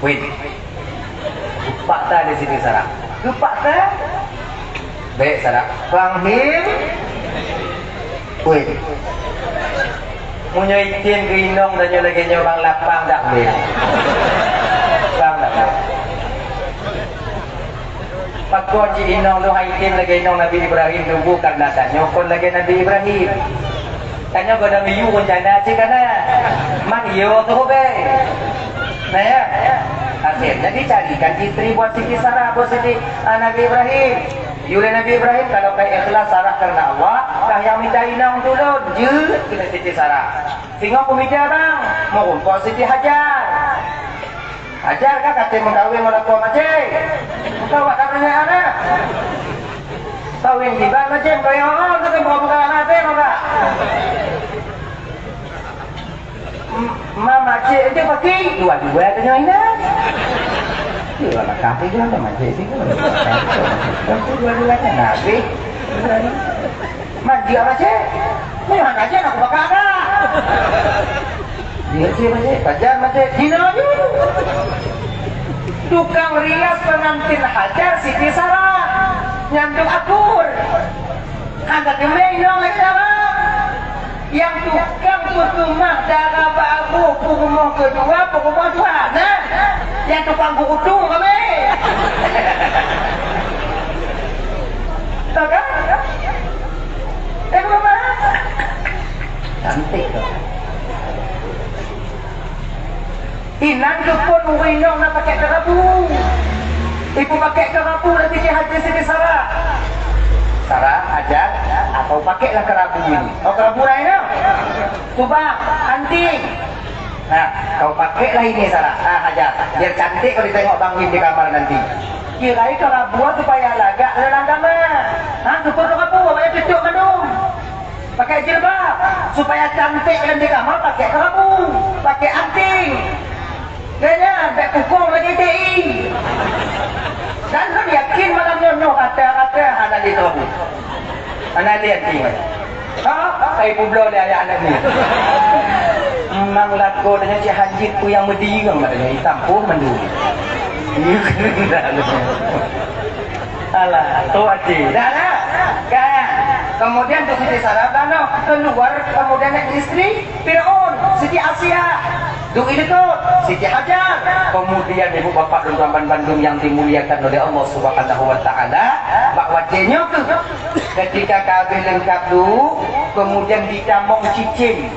win. Lupa tak di sini Sarah. Lupa tak? Baik Sarah. Bang Him. Wih. Punya itin ke inong dan nyo lagi nyo bang lapang tak boleh. Bang tak boleh. Pakon si inong tu itin lagi inong Nabi Ibrahim tu bukan nak nyokon lagi Nabi Ibrahim. Kanyo ko na miyu kung dyan na si ka na. Man iyo tu be. Nah ya. Akhirnya dicarikan istri buat Siti Sarah, buat Siti Nabi Ibrahim. Yule Nabi Ibrahim kalau kayak ikhlas Sarah karena Allah, kah yang minta inang dulu, je kita Siti Sarah. Sehingga pemijah bang, mau kumpul Siti Hajar. Hajar kah kata mengkawin melakukan macam? Kau tak katanya anak. Kawin di bang macam kau yang orang tu kan buka anak tu maka. Mama cik dia pakai dua-dua tanya inang. Dia lah kafe dia sama cik sini. Kamu dua-duanya nabi. Mandi apa cik? Mana aja nak bakar dah. Dia cik macam pajar macam dina aja. Tukang rias pengantin Hajar Siti Sarah nyandung akur. Angkat kemei dong lagi apa? Yang tukang tutumah darah babu pukul kedua pukul dua. Nah, yang tukang kukutung kami. Tahu kan? Apa? Cantik tu. Inan tu pun urinong nak pakai kerabu. Ibu pakai kerabu nanti dia haji Siti Sarah. Sarah ajar atau pakailah kerabu ini. Oh kerabu lain no? Subang, anting. Nah, kau pakailah ini Sarah. Ajar. Biar cantik kalau ditengok Bang Him di kamar nanti. Kira kerabu supaya lagak lelangkama. Cukup kerabu, banyak cucuk mandum. Pakai jilbab supaya cantik dan di kamar pakai kerabu, pakai anting. Kayaknya bek kukung lagi TI. Dan lo yakin malam nyono kata-kata anak di kerabu. Anak lihat tinggal. Saya publo dia ayah anak ni. Memang laku dengan si hajit ku yang berdirang katanya hitam pun mandu. Alah, tu hati. Dah lah. Kan? Kemudian tu Siti Sarah keluar kemudian istri Fir'aun, Siti Asia. Duk ini tuh Siti Hajar. Kemudian ibu bapak dan tuan Bandung yang dimuliakan oleh Allah Subhanahu wa taala, bahwa denyo tuh ketika kabeh lengkap dulu, kemudian dicamong cicin.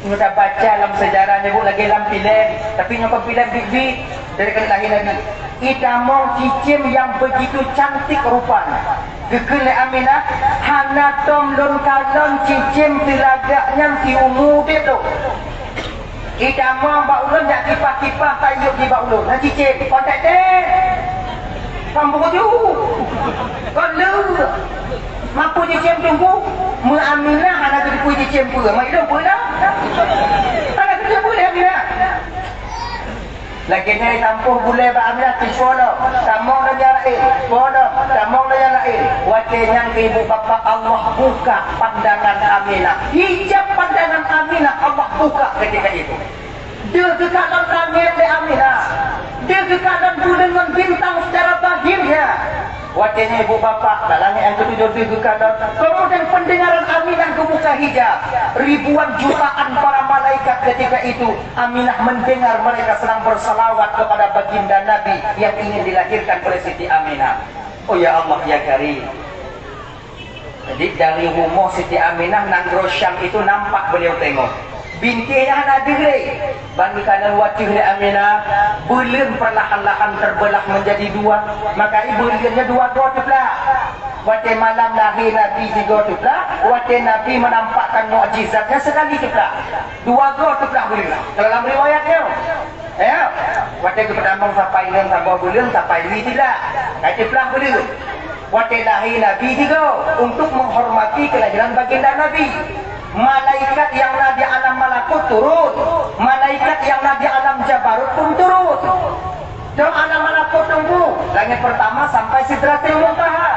Sudah baca dalam sejarahnya bu lagi dalam film, tapi nyokap film big dari lahir Nabi. Idamong cicim yang begitu cantik rupanya. Gegele Aminah, hana tom lon kalon cicim tilagaknya si umude tu. Idamong baulun jak kipas-kipas tayuk di baulun. Nah cicim, kontak deh. Kamu tu, kau lu. Mampu cicim tunggu, Aminah hana tu dipuji cicim pula. Mak itu pula. Hana tu cicim pula Aminah. Lagi ni tampung boleh beramlah di Solo. Tamong raja lain, Solo. Tamong raja lain. Wakilnya ibu bapa Allah buka pandangan Aminah. Hijab pandangan Aminah Allah buka ketika itu. Dia kekatan langit di Aminah. Dia kekatan bulan bintang secara baginnya. Wakilnya ibu bapa dalam yang ketujuh kekatan. Kemudian pendengaran Aminah kebuka hijab. Ribuan jutaan para malaikat ketika itu Aminah mendengar mereka sedang bersalawat kepada baginda Nabi yang ingin dilahirkan oleh Siti Aminah. Oh ya Allah ya Karim. Jadi dari rumah Siti Aminah Nangro Syam itu nampak beliau tengok. Bintinya ada diri. Bagi kanan wajah Aminah belum perlahan-lahan terbelah menjadi dua. Maka belumnya dua tu pula. Waktu malam lahir Nabi juga tu pula. Waktu Nabi menampakkan mukjizatnya sekali tu pula. Dua tu pula boleh. Dalam riwayatnya. Ya. Waktu itu pertama sampai yang tambah belum sampai ini tidak. Kata pula boleh. Waktu lahir Nabi juga untuk menghormati kelahiran baginda Nabi. Malaikat yang ada di alam malakut turun, malaikat yang ada di alam jabarut pun turun. Dan alam malakut tunggu langit pertama sampai Sidratil Muntaha.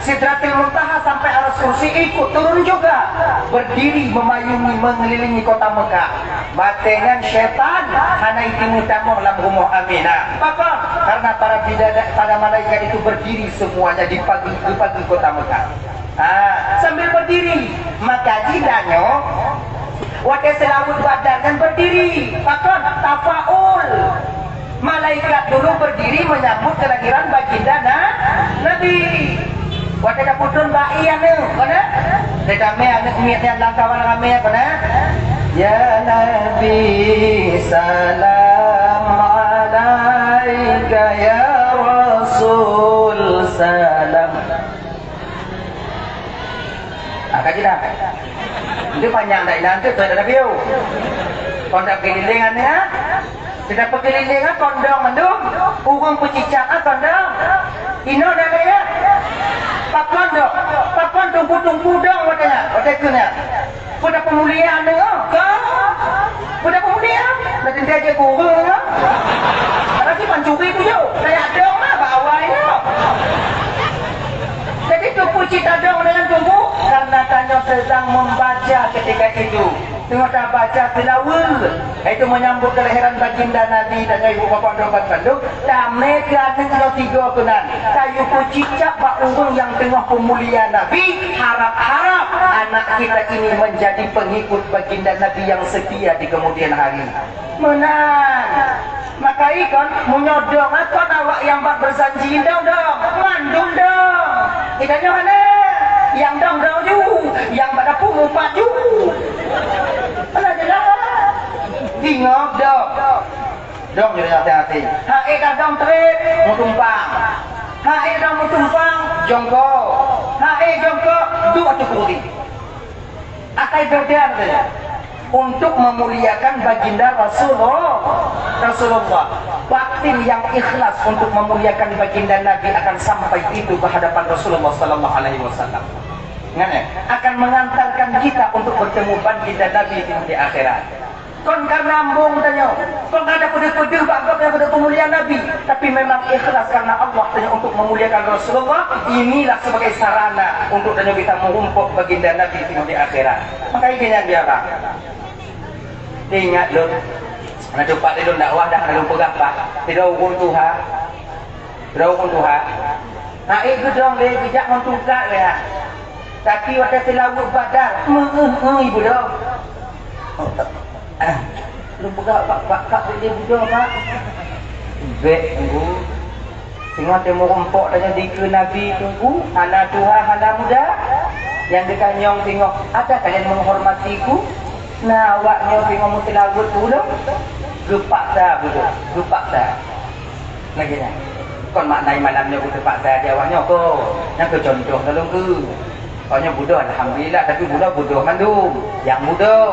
Sidratil Muntaha sampai Aras Kursi ikut turun juga, berdiri memayungi mengelilingi kota Mekah. Batengan syaitan hana itu tamu dalam rumah Aminah. Apa? Karena para malaikat itu berdiri semuanya di pagi kota Mekah. Sambil berdiri, maka jidanyo wakil selawut badan dan berdiri. Pakon tafaul. Malaikat dulu berdiri menyambut kelahiran baginda Nabi. Wakil kaputun ba'i anu, kena? Dedame anu miatnya langkawan kami kena? Ya Nabi salam alaika ya Rasul salam. Kaji dah. Itu panjang dah nanti tu ada view. Kondak kelilingannya, tidak kelilingan kondong mendung, urung pucicak kondong. Ino dah dia. Pakon tumpu dong katanya. Katanya. Pada pemulihan tu, pada pemulihan. Nanti dia je guru tu. Tapi pancuri tu je. Saya dong lah bawahnya. Jadi tumpu cita dong dengan tumpu. Karena tanya sedang membaca ketika itu. Tengok dah baca tilawul. Itu menyambut kelahiran baginda Nabi dan ibu bapa dobat Bandung. Damai kerana tiga kunan. Kayu pucicak pak urung yang tengah pemulihan Nabi. Harap-harap anak kita ini menjadi pengikut baginda Nabi yang setia di kemudian hari. Menang. Maka ikon menyodong akon awak yang bak bersanji dong. Mandung dong. Kita mana? Yang dong ju, yang pada pumupat ju. Mana jelas? Tingok dong jadi hati-hati. Hai dah dong trip, mau tumpang. Hai dong mau tumpang, jongkok. Hai jongkok, dua cukuri. Akai berdiam saja. Untuk memuliakan baginda Rasulullah. Baktin yang ikhlas untuk memuliakan baginda Nabi akan sampai itu ke hadapan Rasulullah sallallahu alaihi wasallam. Akan mengantarkan kita untuk bertemu baginda Nabi di akhirat. Kon karena ambung tanya, kon ada pedih-pedih bab yang pada pemuliaan Nabi, tapi memang ikhlas karena Allah tanya untuk memuliakan Rasulullah. Inilah sebagai sarana untuk tanya kita mengumpul baginda Nabi di akhirat. Maka ini dia Pak. Ingat lho, nak jumpa dia dakwah dah lalu pegang Pak. Tidak hukum Tuhan. Nah itu dong dia bijak mentukar ya. Tapi waktu selawut badar, ibu dong. Lu buka pak dia buka pak. Bek tunggu. Tengok temu rempok tanya dika Nabi tunggu. Anak Tuhan anak muda. Yang dekanyong tengok. Ada kalian menghormatiku? Nah awaknya tengok mutilawut pula. Gepak dah budak. Gepak dah. Lagi ni. Kon maknai malamnya budak paksa dia awaknya ko. Yang ke contoh tolong ke. Kaunya bodoh alhamdulillah tapi bodoh bodoh mandum. Yang bodoh.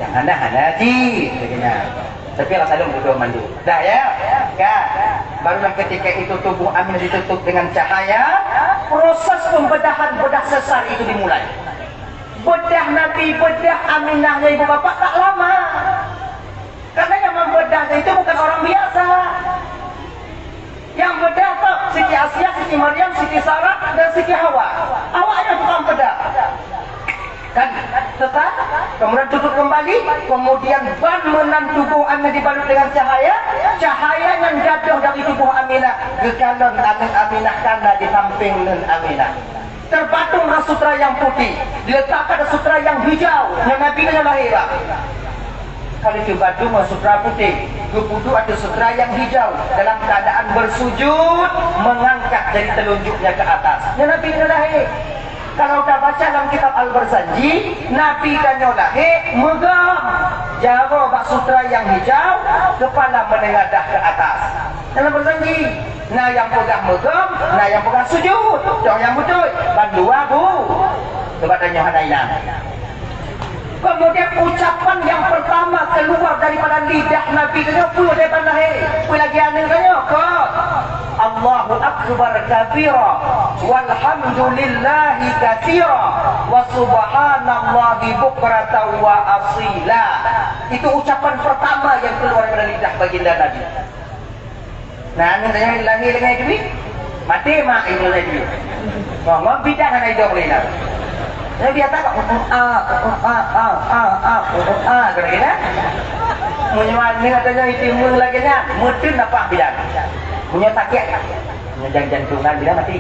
Yang anda haji begini. Tapi rasa lu bodoh mandum. Dah ya? Kan? Barulah ketika itu tubuh Aminah ditutup dengan cahaya, proses pembedahan bedah sesar itu dimulai. Bedah Nabi, bedah Aminahnya ibu bapak tak lama. Karena yang membedahnya itu bukan orang biasa. Yang bedah tak Siti Asia, Siti Maryam, Siti Sarah dan Siti Hawa. Awaknya tukang bedah. Kan tetap kemudian tutup kembali, kemudian ban menan tubuh Aminah dibalut dengan cahaya yang jatuh dari tubuh Aminah ke kanan Aminah karena di samping nun Aminah terpatung sutra yang putih, diletakkan sutra yang hijau yang Nabi nya lahir. Kalau itu batu sutra putih, keputu ada sutra yang hijau dalam keadaan bersujud mengangkat dari telunjuknya ke atas yang Nabi nya lahir. Kalau kita baca dalam kitab Al-Barzanji, Nabi kanyolah megang jaro bak sutra yang hijau, kepala menengadah ke atas. Dalam Barzanji, nah yang pegang megang, nah yang pegang sujud. Jangan yang betul, bandua bu. Coba tanya Hanailah. Kemudian ucapan yang pertama keluar daripada lidah Nabi itu puluh depan lahir. Puluh lagi aneh kanyo kok. Allahu Akbar kabira walhamdulillahi katsira wa subhanallahi bukratan wa asila. Itu ucapan pertama yang keluar dari lidah baginda Nabi. Nah, ini tanya lahir dengan itu mati mak ini lagi. Ngomong bidah dengan itu boleh. Nabi kata kira-kira menyual ni katanya itu mun lagi nya mudun apa bilang punya sakit punya jantungan bilang mati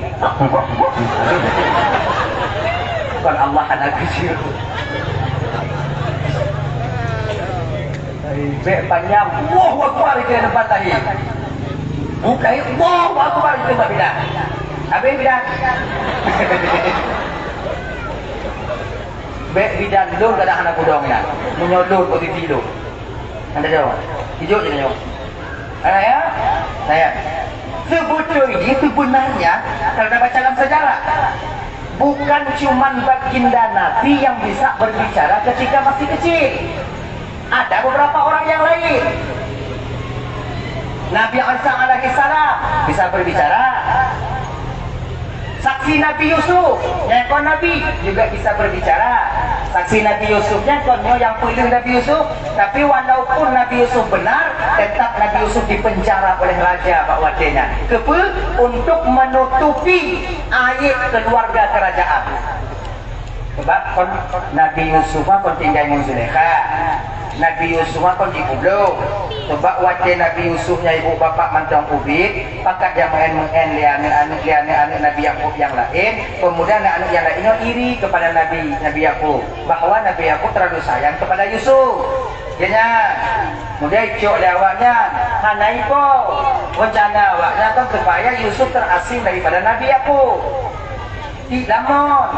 bukan Allah anak kecil be panjang wah akbar itu depan tadi bukan wah akbar itu bilang apa bilang Bek bidan lur kada anak budong ya. Menyolur posisi lu. Anda jawab. Hijau je jawab. Ya? Saya. Sebetulnya sebenarnya kalau kita baca dalam sejarah bukan cuma baginda Nabi yang bisa berbicara ketika masih kecil. Ada beberapa orang yang lain. Nabi Isa alaihi salam bisa berbicara. Saksi Nabi Yusuf, yang kon Nabi juga bisa berbicara. Saksi Nabi Yusufnya konyo yang pilih Nabi Yusuf, tapi walaupun Nabi Yusuf benar, tetap Nabi Yusuf dipenjara oleh raja Pak Wadenya. Kepul untuk menutupi aib keluarga kerajaan. Sebab kon Nabi Yusuf kon tinggal dengan Zulaikha. Nabi Yusuf kon di Kublo. Sebab wajah Nabi Yusufnya ibu bapak mantong ubid, pakat dia mengen liane Nabi Yakub yang lain. Kemudian anak yang lainnya iri kepada Nabi Yakub, bahwa Nabi Yakub terlalu sayang kepada Yusuf. Jadinya, kemudian cok lewatnya, hanai po, rencana awaknya kan supaya Yusuf terasing daripada Nabi Yakub. Tidak mon.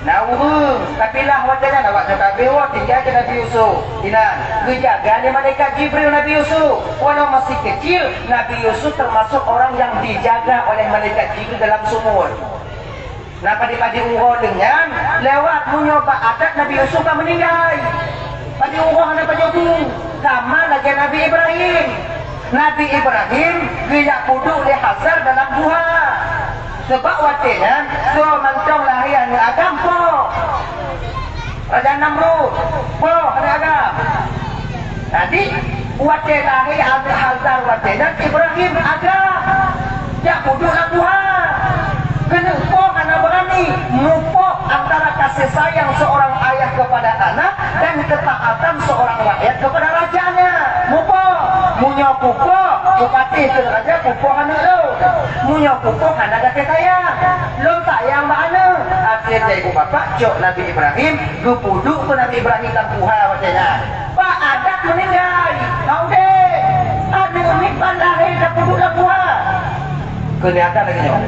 Tapi lah wajahnya awak cakap bewa tinggal ke Nabi Yusuf. Tidak, dijaga oleh malaikat Jibril Nabi Yusuf. Walau masih kecil, Nabi Yusuf termasuk orang yang dijaga oleh malaikat Jibril dalam sumur. Nah pada urut dengan lewat menyoba adat Nabi Yusuf kan meninggal. Pada urut anak penyobu sama lagi Nabi Ibrahim. Nabi Ibrahim dia duduk di hasar dalam buah. Sebab wajahnya so mancong lahir agam po Raja Namrud po agam. Tadi wajah lahir hazar wajahnya Ibrahim agam dia duduk dalam buah. Kenapa karena berani mupok antara kasih sayang seorang ayah kepada anak dan ketaatan seorang rakyat kepada rajanya. Mupok munya pupok bupati itu raja pupok anak lo munya pupok anak kasih sayang lo sayang mana akhir dia ibu bapak jok Nabi Ibrahim gupuduk ke Nabi Ibrahim tampuha wajahnya pak adat meninggal kau deh ada unik pandai gupuduk tampuha kelihatan lagi nyok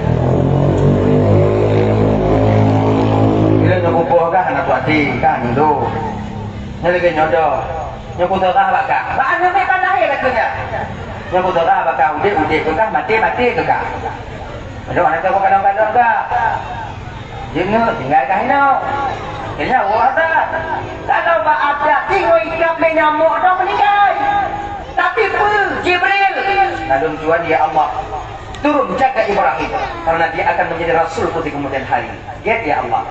gila nyokupuh kah anak wati kan itu nyalagi nyodoh nyokupuh kah bakal pak ada unik pandai lagunya nyokupuh kah bakal udik kah mati ke kah ada orang tua kadang-kadang kah Jangan tinggalkan ini. Ini ada. Kalau ada tinggal ikan menyamuk atau meninggal. Tapi pun Jibril. Lalu tujuan dia Allah turun jaga Ibrahim karena dia akan menjadi Rasul di kemudian hari. Ya Allah.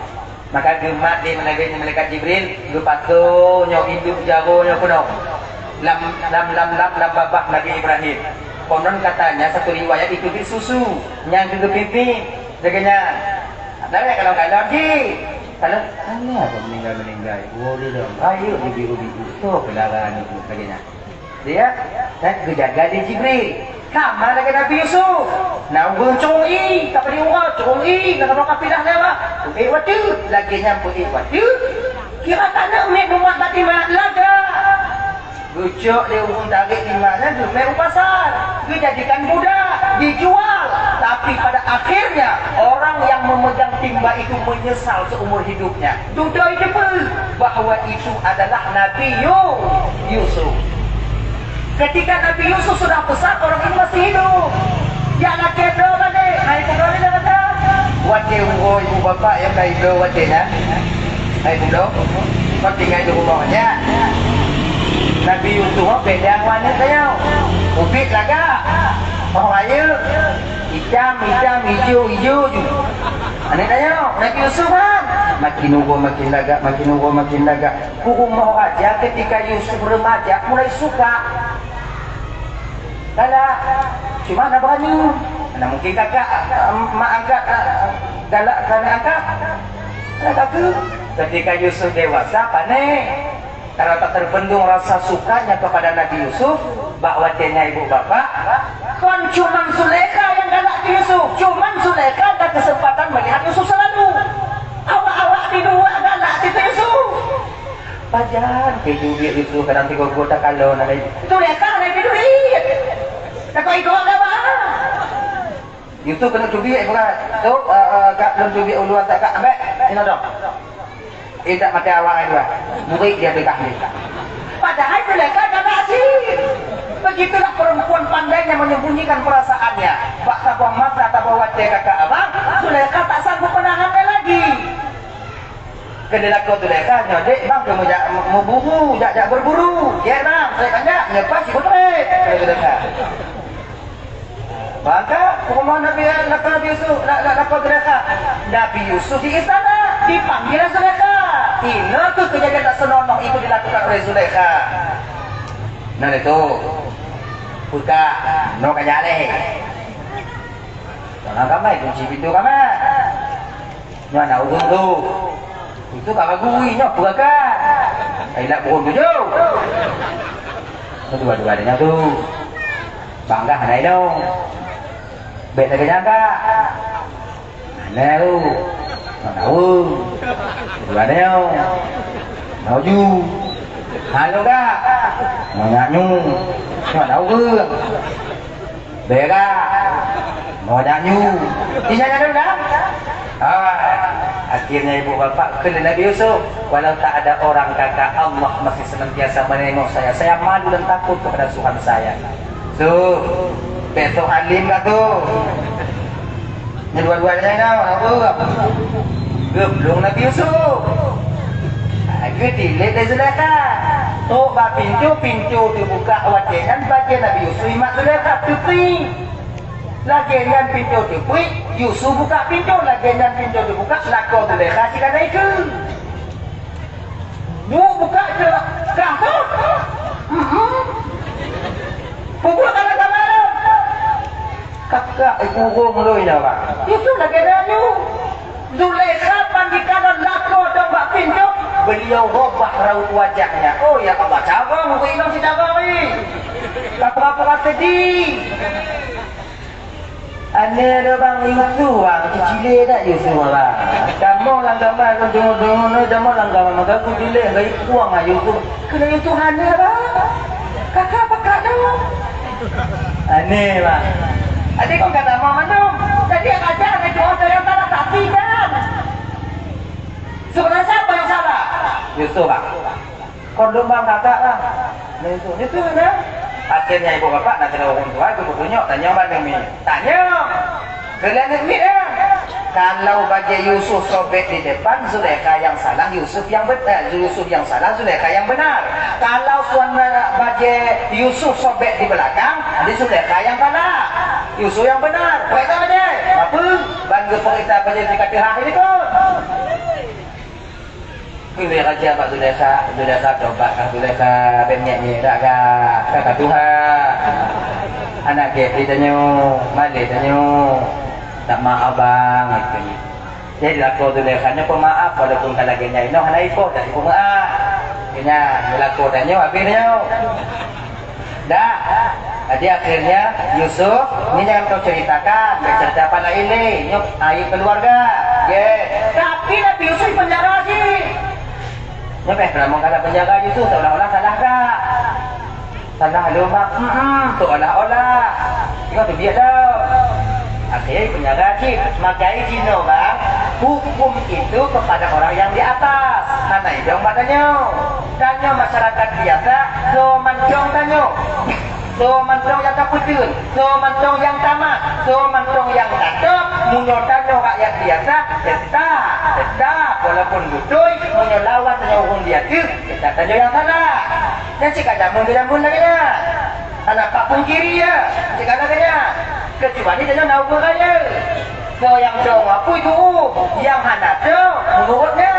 Maka gemat di menagihnya malaikat Jibril. Gepatu nyok hidup jago nyok penuh. Lam babak Nabi Ibrahim. Konon katanya satu riwayat itu di susu yang juga pipi jaganya. Dari kalau lagi, kalau ada meninggal, boleh dong. Ayo biru itu pelajaran itu baginya. Dia kejaga di Jibril. Kamar lagi Nabi Yusuf. Nah, goncong tak perlu ngocong nak kapilah lewat. Waktu lagi nyampu waktu. Kira tanah mek rumah tadi laga. Gucok dia urung tarik di mana tu mek pasar. Dijadikan budak, dijual. Tapi pada akhirnya orang yang memegang timba itu menyesal seumur hidupnya. Sudah itu bahwa itu adalah Nabi Yusuf. Ketika Nabi Yusuf sudah besar, orang ini masih hidup. Ya nak kedo bade, naik kedo ni dah kata. Wate ibu bapa yang kaido watenya. Hai budo, kau tinggal di rumahnya. Nabi Yusuf beda mana saya? Ubit laga. Oh ayo. Hitam, hijau. Aneh tanya, Nabi Yusuf kan? Makin nunggu, makin laga. Hukum mau aja ketika Yusuf remaja mulai suka. Kalau cuma ada berani. Nah mungkin kakak, mak angkat, galak karena angkat. Kakak ketika Yusuf dewasa, panen. Kalau tak terbendung rasa sukanya kepada Nabi Yusuf, bakwatnya ibu bapak, kan cuma Zulaikha yang galak ke Yusuf. Cuma Zulaikha ada kesempatan melihat Yusuf selalu. Awak-awak di dua galak ke Yusuf. Pajan ke duit itu kadang tiga kota kalau nak Zulaikha nak ke duit. Tak kau ikut apa? Yusuf kena duit bukan? Tu gak belum duit uluan tak gak ambek. Ini dong. Tidak pakai awak dua, murid dia pegang ni. Padahal mereka ada asyik. Begitulah perempuan pandainya menyembunyikan perasaannya. Bak tabah mata tabah wajah kakak abang, Zulaikha tak sanggup menahannya lagi. Kedelak kau Zulaikha nyodek bang, kamu mau buru, jak berburu. Ya bang, saya kanjak, nyepas si putret. Zulaikha. Maka rumah Nabi Yusuf, Nabi Yusuf di istana dipanggil Zulaikha. Ini tuh kejadian tak senonoh itu dilakukan oleh Zulaikha. Nah itu buka no kanyale. Jangan kamai kunci pintu kamar. Mana ujung tu? Itu kakak gue nyok buka kan? Tidak pukul tujuh. Dua-duanya tuh bangga hari dong. Bet lagi nyangka. Mana lu? Tahu. Dua-duanya. Maju. Halo kak. Menyanyu. Mana tahu ke? Bega. Mau nyanyi. Dinyanya dulu dah. Akhirnya ibu bapak ke Nabi Yusuf. Walau tak ada orang kakak, Allah masih senantiasa menengok saya. Saya malu dan takut kepada Tuhan saya. Tuh, besok alim gak tuh? Dua-duanya apa? Geblong Nabi Yusuf. Gede dari Zulaikha. Tuh, pintu dibuka wajangan bagian Nabi Yusuf. Imak Zulaikha tutup. Lagian pintu dibuka, Yusuf buka pintu. Lagian pintu dibuka, lakau Zulaikha sila naik ke. Buka je kantor. Pukul kalau tak malam. Kakak kurung lu ya pak. Itu lagian lu. Zulaikha pandikanan lakau domba pintu. Beliau robah raut wajahnya. Oh ya Allah, cabang mungkin hilang si cabang ni. Apa-apa sedih. Ane ada bang Yusuf bang, kecil tak Yusuf bang. Kamu langgar bang, tengok-tengok ni, kamu langgar bang. Maka aku kecil, baik puang lah Yusuf. Kena Yusuf ane bang. Kakak apa kak tu? Ane bang. Adik kau kata mau mana? Tadi yang ajar, itu orang yang salah tapi kan. Sebenarnya siapa yang salah? Yusuf bang. Kau bang kakak lah. Yusuf mana? Akhirnya ibu bapak nak kena orang tua, ibu tunjuk, tanya banding ni. Tanya. Kalian ni kalau bagi Yusuf sobek di depan, Zulaikha yang salah, Yusuf yang benar. Yusuf yang salah, Zulaikha yang benar. Kalau suara bagi Yusuf sobek di belakang, ada Zulaikha yang salah, Yusuf yang benar. Baik tak bagi? Apa? Bangga kita bagi dikata hak ini kot. Pilih raja Pak Zulaikha tobat kan Zulaikha benyek ni tak kata Tuhan. Anak ke tanya, malik tanya. Tak maaf bang itu ni. Jadi laku Zulaikha nya pemaaf walaupun kalau genya ino hana ipo tak ipo maaf. Kena laku tanya akhirnya. Dah. Jadi akhirnya Yusuf ni yang kau ceritakan cerita apa ini nyok air keluarga. Tapi Nabi Yusuf penjara sih. Nyok kalau kata penjaga Yusuf seolah-olah salah tak? Salah lu mak. Seolah-olah. Kau tu biar dah. Akhirnya penjaga sih, makai Cino bang, hukum itu kepada orang yang di atas. Karena itu yang tanya masyarakat biasa, so mancong tanya, so mancong yang kaputun, so mancong yang tamat, so mancong yang cakep, munyo tanya rakyat biasa, tetap, walaupun butuh, munyo lawan tanya hukum dia tu, kita tanya yang salah. Dan jika jamun lagi ya, anak pak pun kiri ya, jika lagi kecuali dia nak beraya. So yang dong apa itu? Yang hendak tu menurutnya.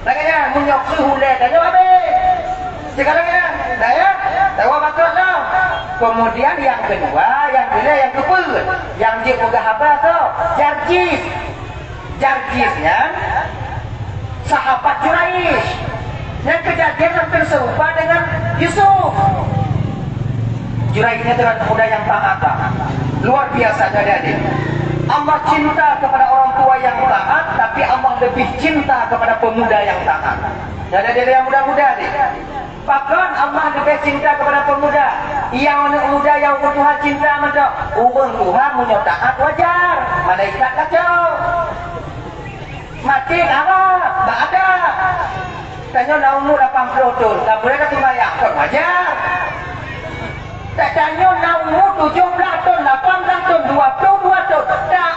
Laganya menyok suhule tanya apa? Sekarang ya, saya tahu apa dah. Kemudian yang kedua, yang kedua, yang dia pegang apa tu? Jarjisnya sahabat Quraisy. Yang kejadian hampir serupa dengan Yusuf. Juraid ini adalah pemuda yang taat. Luar biasa adik-adik. Allah cinta kepada orang tua yang taat, tapi Allah lebih cinta kepada pemuda yang taat. Jadi yang muda-muda adik. Bahkan Allah lebih cinta kepada pemuda. Yang muda yang Tuhan cinta macam orang Tuhan punya taat wajar. Malaikat kacau. Mati apa? Tak ada. Tanya nak umur 80 tahun, tak boleh nak sembahyang. Wajar. Tak tanya nak umur 17 tahun, 18 tahun, 22 tahun. Tak.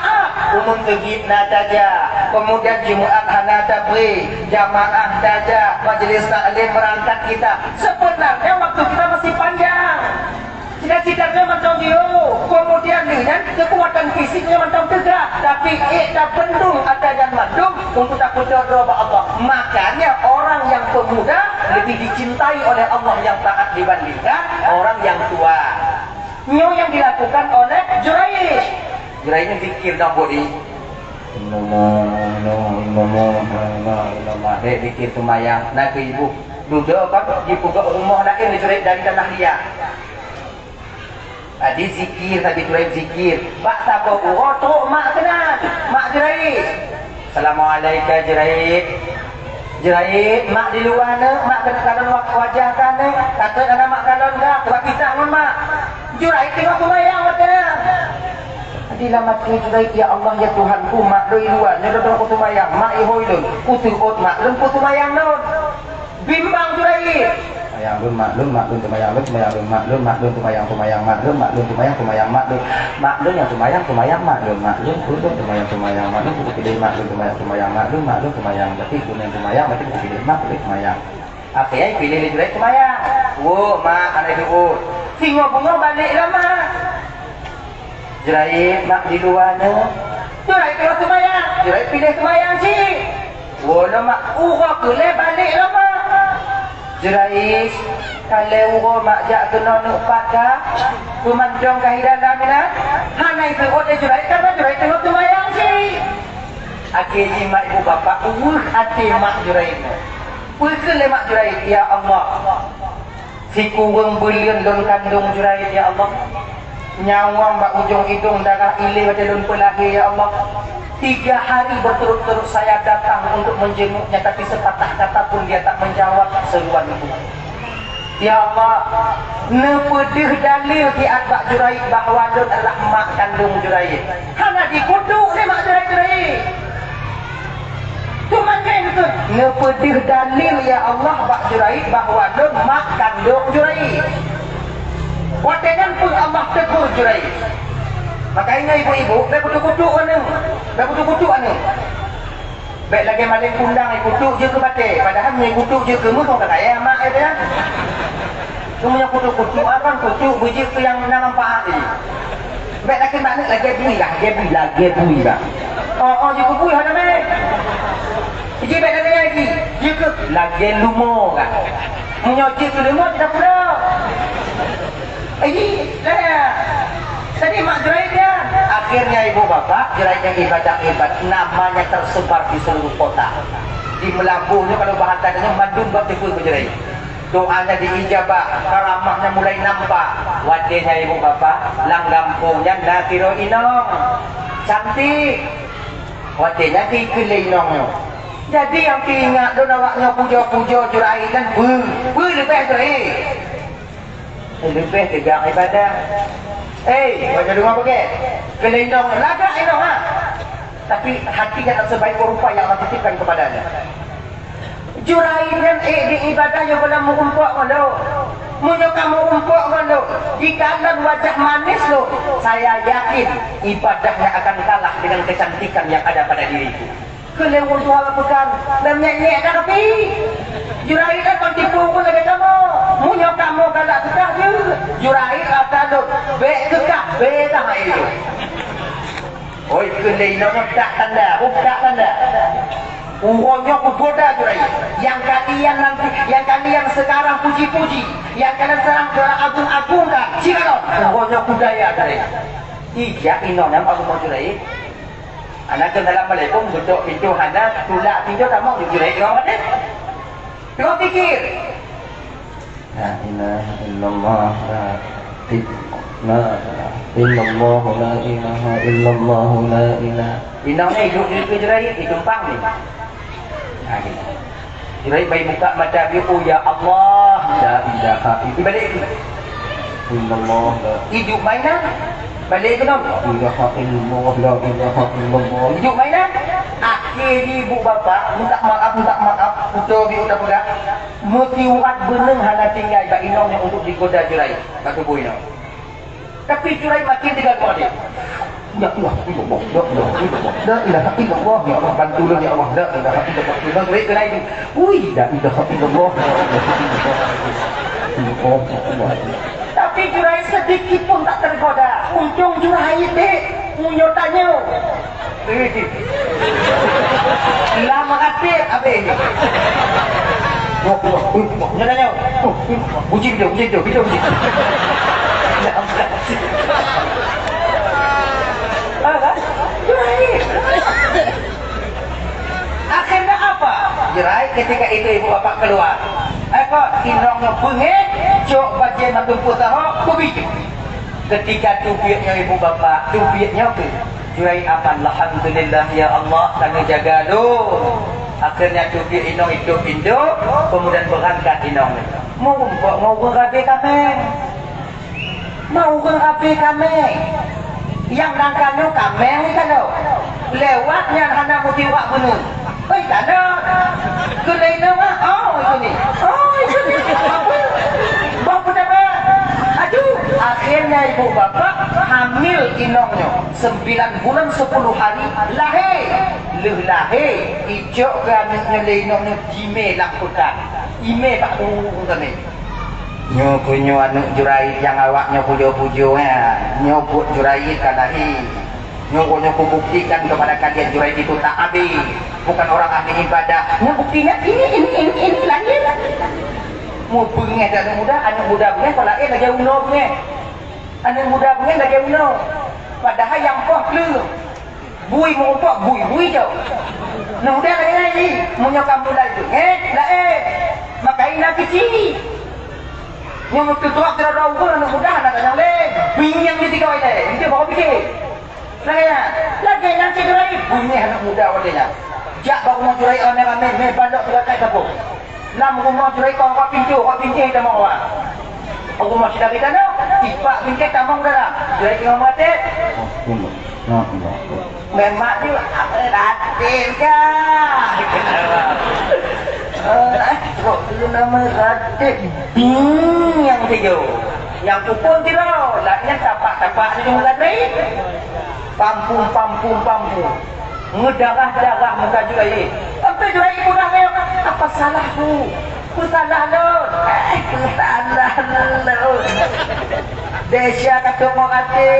Umum tegitna saja. Kemudian Jumaat hana tabri, jamaah saja, majlis taklim merangkat kita. Sebenarnya waktu kita masih panjang. Cita-citanya macam dia. Kemudian dengan kekuatan fisiknya macam tegak. Tapi tak bendung ada yang mandung untuk tak berdoa Allah. Makanya orang yang pemuda lebih dicintai oleh Allah yang taat dibandingkan orang yang tua. Ini yang dilakukan oleh Juraid. Juraid ini zikir dan bodi. Zikir semayang. Nak ke ibu. Duduk kan ibu ke rumah lain Juraid dari tanah liat. Tadi zikir, tadi Juraid zikir. Pak Sabo Uroto, mak kenal. Mak Juraid. Assalamualaikum Juraid. Juraid, mak di luar ni, mak kena kalon wajah kan ni. Kata anak mak kalon tak, sebab pisah pun mak. Juraid tengok semayang katanya. Adilah mati Juraid, ya Allah ya Tuhanku, mak doi luar, ni duduk aku semayang. Mak ihoi lun, putu ot mak lun, putu semayang lun. Bimbang Juraid. Semayang lun maklum semayang lun maklum semayang maklum semayang maklum yang semayang maklum kudu semayang maklum kudu pilih maklum semayang berarti kuning semayang berarti kudu pilih maklum semayang akhirnya pilih Juraid semayang mak anak ibu singo bunga balik lama Juraid mak di luar ni Juraid kalau semayang Juraid pilih semayang sih mak kule balik lama Juraid, kalau urut makjak kena nupat kah? Pemandang kahidan laminat? Hana itu urut Juraid, karena Juraid tengok semayang sih. Akhirnya mak ibu bapak, hati mak Juraid. Pukul mak Juraid, ya Allah. Si kurang belian lon kandung Juraid, ya Allah. nyawang bak ujung hidung darah ilir pada daun pelahir ya Allah. 3 hari berturut-turut saya datang untuk menjenguknya, tapi sepatah kata pun dia tak menjawab seruan ibu. Ya Allah, nepedih dalil di Bak Juraid bahawa Dun adalah mak kandung Juraid. Hana dikutuk ni mak Juraid. Cuma kan itu. Nepedih dalil ya Allah Bak Juraid bahawa Dun mak kandung Juraid. Watenan pun Allah tegur Juraid. Makanya ibu-ibu, dah kutuk-kutuk anu. Dah kutuk-kutuk anu. Baik lagi maling kundang kutuk je ke batik. Padahal punya kutuk je ke musuh kata ya mak itu ya. Semuanya kutuk-kutuk apa kutuk biji tu yang nampak tadi. Baik lagi makna lagi bui lah. Oh je ke bui ada meh. Biji baik lagi. Je ke lagi lumo kan. Punya je ke lumo tidak pula. Dah. Tadi mak Juraid dia. Akhirnya ibu bapak Juraid yang ibadah namanya tersebar di seluruh kota. Di Melabuhnya kalau bahasanya madun bab dikul Juraid. Doanya diijabah, karamahnya mulai nampak. Wadihnya ibu bapak, langgampungnya nakiro inong. Cantik. Wadihnya kikilai inongnya. Jadi yang ingat tu awaknya puja-puja Juraid kan lebih Juraid. Lebih tegak ibadah. Baca dengar pakai kelindung lagak inong ha. Tapi hatinya tak sebaik rupa yang Allah titipkan kepadanya. Juraid kan di ibadahnya belum mengumpuk kalau munyo kamu umpuk kalau di kanan wajah manis lo, saya yakin ibadahnya akan kalah dengan kecantikan yang ada pada diriku. Kelewur Tuhan pekan dan nyek-nyek dah tapi Juraid kan tipu pun lagi kamu. Munyo kamu galak kekah je. Juraid akan baik kekah, baik dah itu. Oi kelino tak tanda, buka tanda. Uangnya kugoda Juraid. Yang kalian sekarang puji-puji, yang kalian sekarang agung-agungkan. Cikalo, uangnya kudaya Juraid. Iya inonya aku mau Juraid. Anak ke dalam Malaysia duduk pintu hana tulak pintu kamu Juraid orang mana? Kau fikir. La ilaha illallah la illallah la ilaha illallah la ilaha. Inangnya hidup di Juraid hidup pang ni. Juraid bayi buka mata dia, oh ya Allah, la ilaha illallah. Hidup mainan. Balik ke nom. La ilaha illallah la ilaha illallah. Hidup mainan. Akhir ibu bapa minta maaf betul bi udah pegang mutiwat beneng hana tinggal bak inong yang untuk digoda Juraid kata bu inong. Tapi Juraid makin tidak kuat dia. Ya Allah, la ilaha illallah ya Allah, bantulah ya Allah, la ilaha illallah. Juraid kena itu. Ui, la ilaha illallah. Tapi Juraid sedikit pun tak tergoda. Ujung Juraid dek munyo tanya. Lama katir abe. Nyanya. Puji video. Akhirnya apa? Juraid ketika itu ibu bapak keluar. Inongnya bengek, cok bagian matumpu tahu, kubik. Ketika tubiatnya ibu bapak, tubiatnya apa? Juraid akan alhamdulillah ya Allah kami jaga lu. Akhirnya tubiat inong hidup induk, kemudian berangkat inong. Mau berabe kami. Yang nangkanya kami kalau lewatnya hana mutiwak benar. Tanda kelainan itu ni. Apa nama? Aduh, akhirnya ibu bapak hamil inongnya 9 bulan 10 hari lahir ijok ke anaknya inongnya jime lakukan ime pak tunggu ni nyo anak Juraid yang awaknya pujo-pujo nyobut Juraid kalahi nyo buktikan kepada kalian Juraid itu tak habis bukan orang ahli ibadah. Buktinya ini lagi mau pengen anak muda pengen kalau lagi uno pengen anak muda pengen lagi uno padahal yang poh kelur bui mau poh bui jauh anak muda lagi mau nyokap mula itu lah makanya kecil Yang tutuak tidak ada ukur anak muda anak yang lain. Binyang di tiga wajah. Itu bawa pikir. Lagi nanti curai. Bunyi anak muda wajahnya. Jak baru mau curai rame-rame. Bandok tidak kayak apa. Nam rumah curai kau pintu kita mau awak. Aku masih dari tanah. Tipak bingkai tamang dah. Curai kau mati. Memang tu ratin kah? Kok dulu nama ratin? Yang tiga, yang pukul tidak. Laknya tapak di rumah lain. Pampung. Ngedarah muka jurai. Apa jurai ibu dah meyok? Apa salahku? Ku salah lo. Desya kata mengati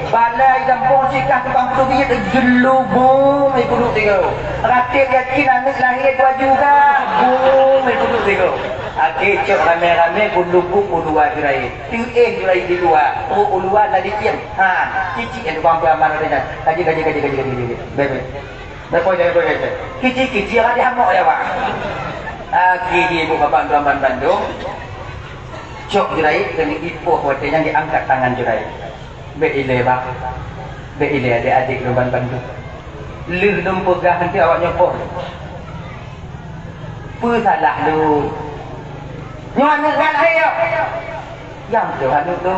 balai kampung sikah tukang puluh biji terjelubung ibu duduk tiga rakyat yakin anak lahir dua juga bung ibu duduk tiga kecok rame-rame bulu-bung dua jurai jurai di luar luar lagi diam cici yang tukang pelaman adanya kaji bebe kici ada hamok ya pak kini ibu bapak Tuan Bandung cok jurai kena ipoh watenya diangkat tangan jurai. Beile bang, beile adik-adik Tuan Bandung. Lih dum pegah nanti awak nyopoh. Pu salah lu. Nyon ngan ayo. Yang Tuhan itu.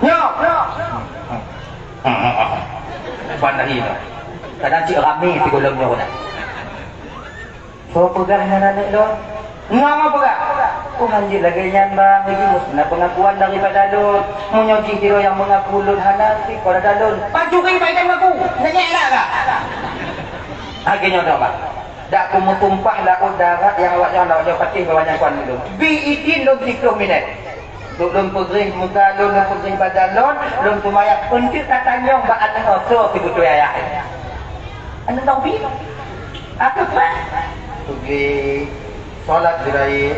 Nyok. Pandai ini. Kadang cik rame di kolam nyo dah. So pegah anak-anak lo. Ngapa pegah? Oh hanjir lagi nyan bang, lagi musnah pengakuan daripada dalun. Munyoji kiro yang mengaku lun hananti pada dalun. Baju kini baikkan mengaku, nyanyi lah kak? Akhirnya dah bang. Dak kumutumpah lah darat yang awaknya nak jauh patih bawahnya kuan dulu. Biidin lum 10 minit. Lum pegering muka lum pegering badan lum tumayak untuk katanyong ba anang oso si butuh ayah. Anang tahu bi? Aku apa? Pergi solat dirai.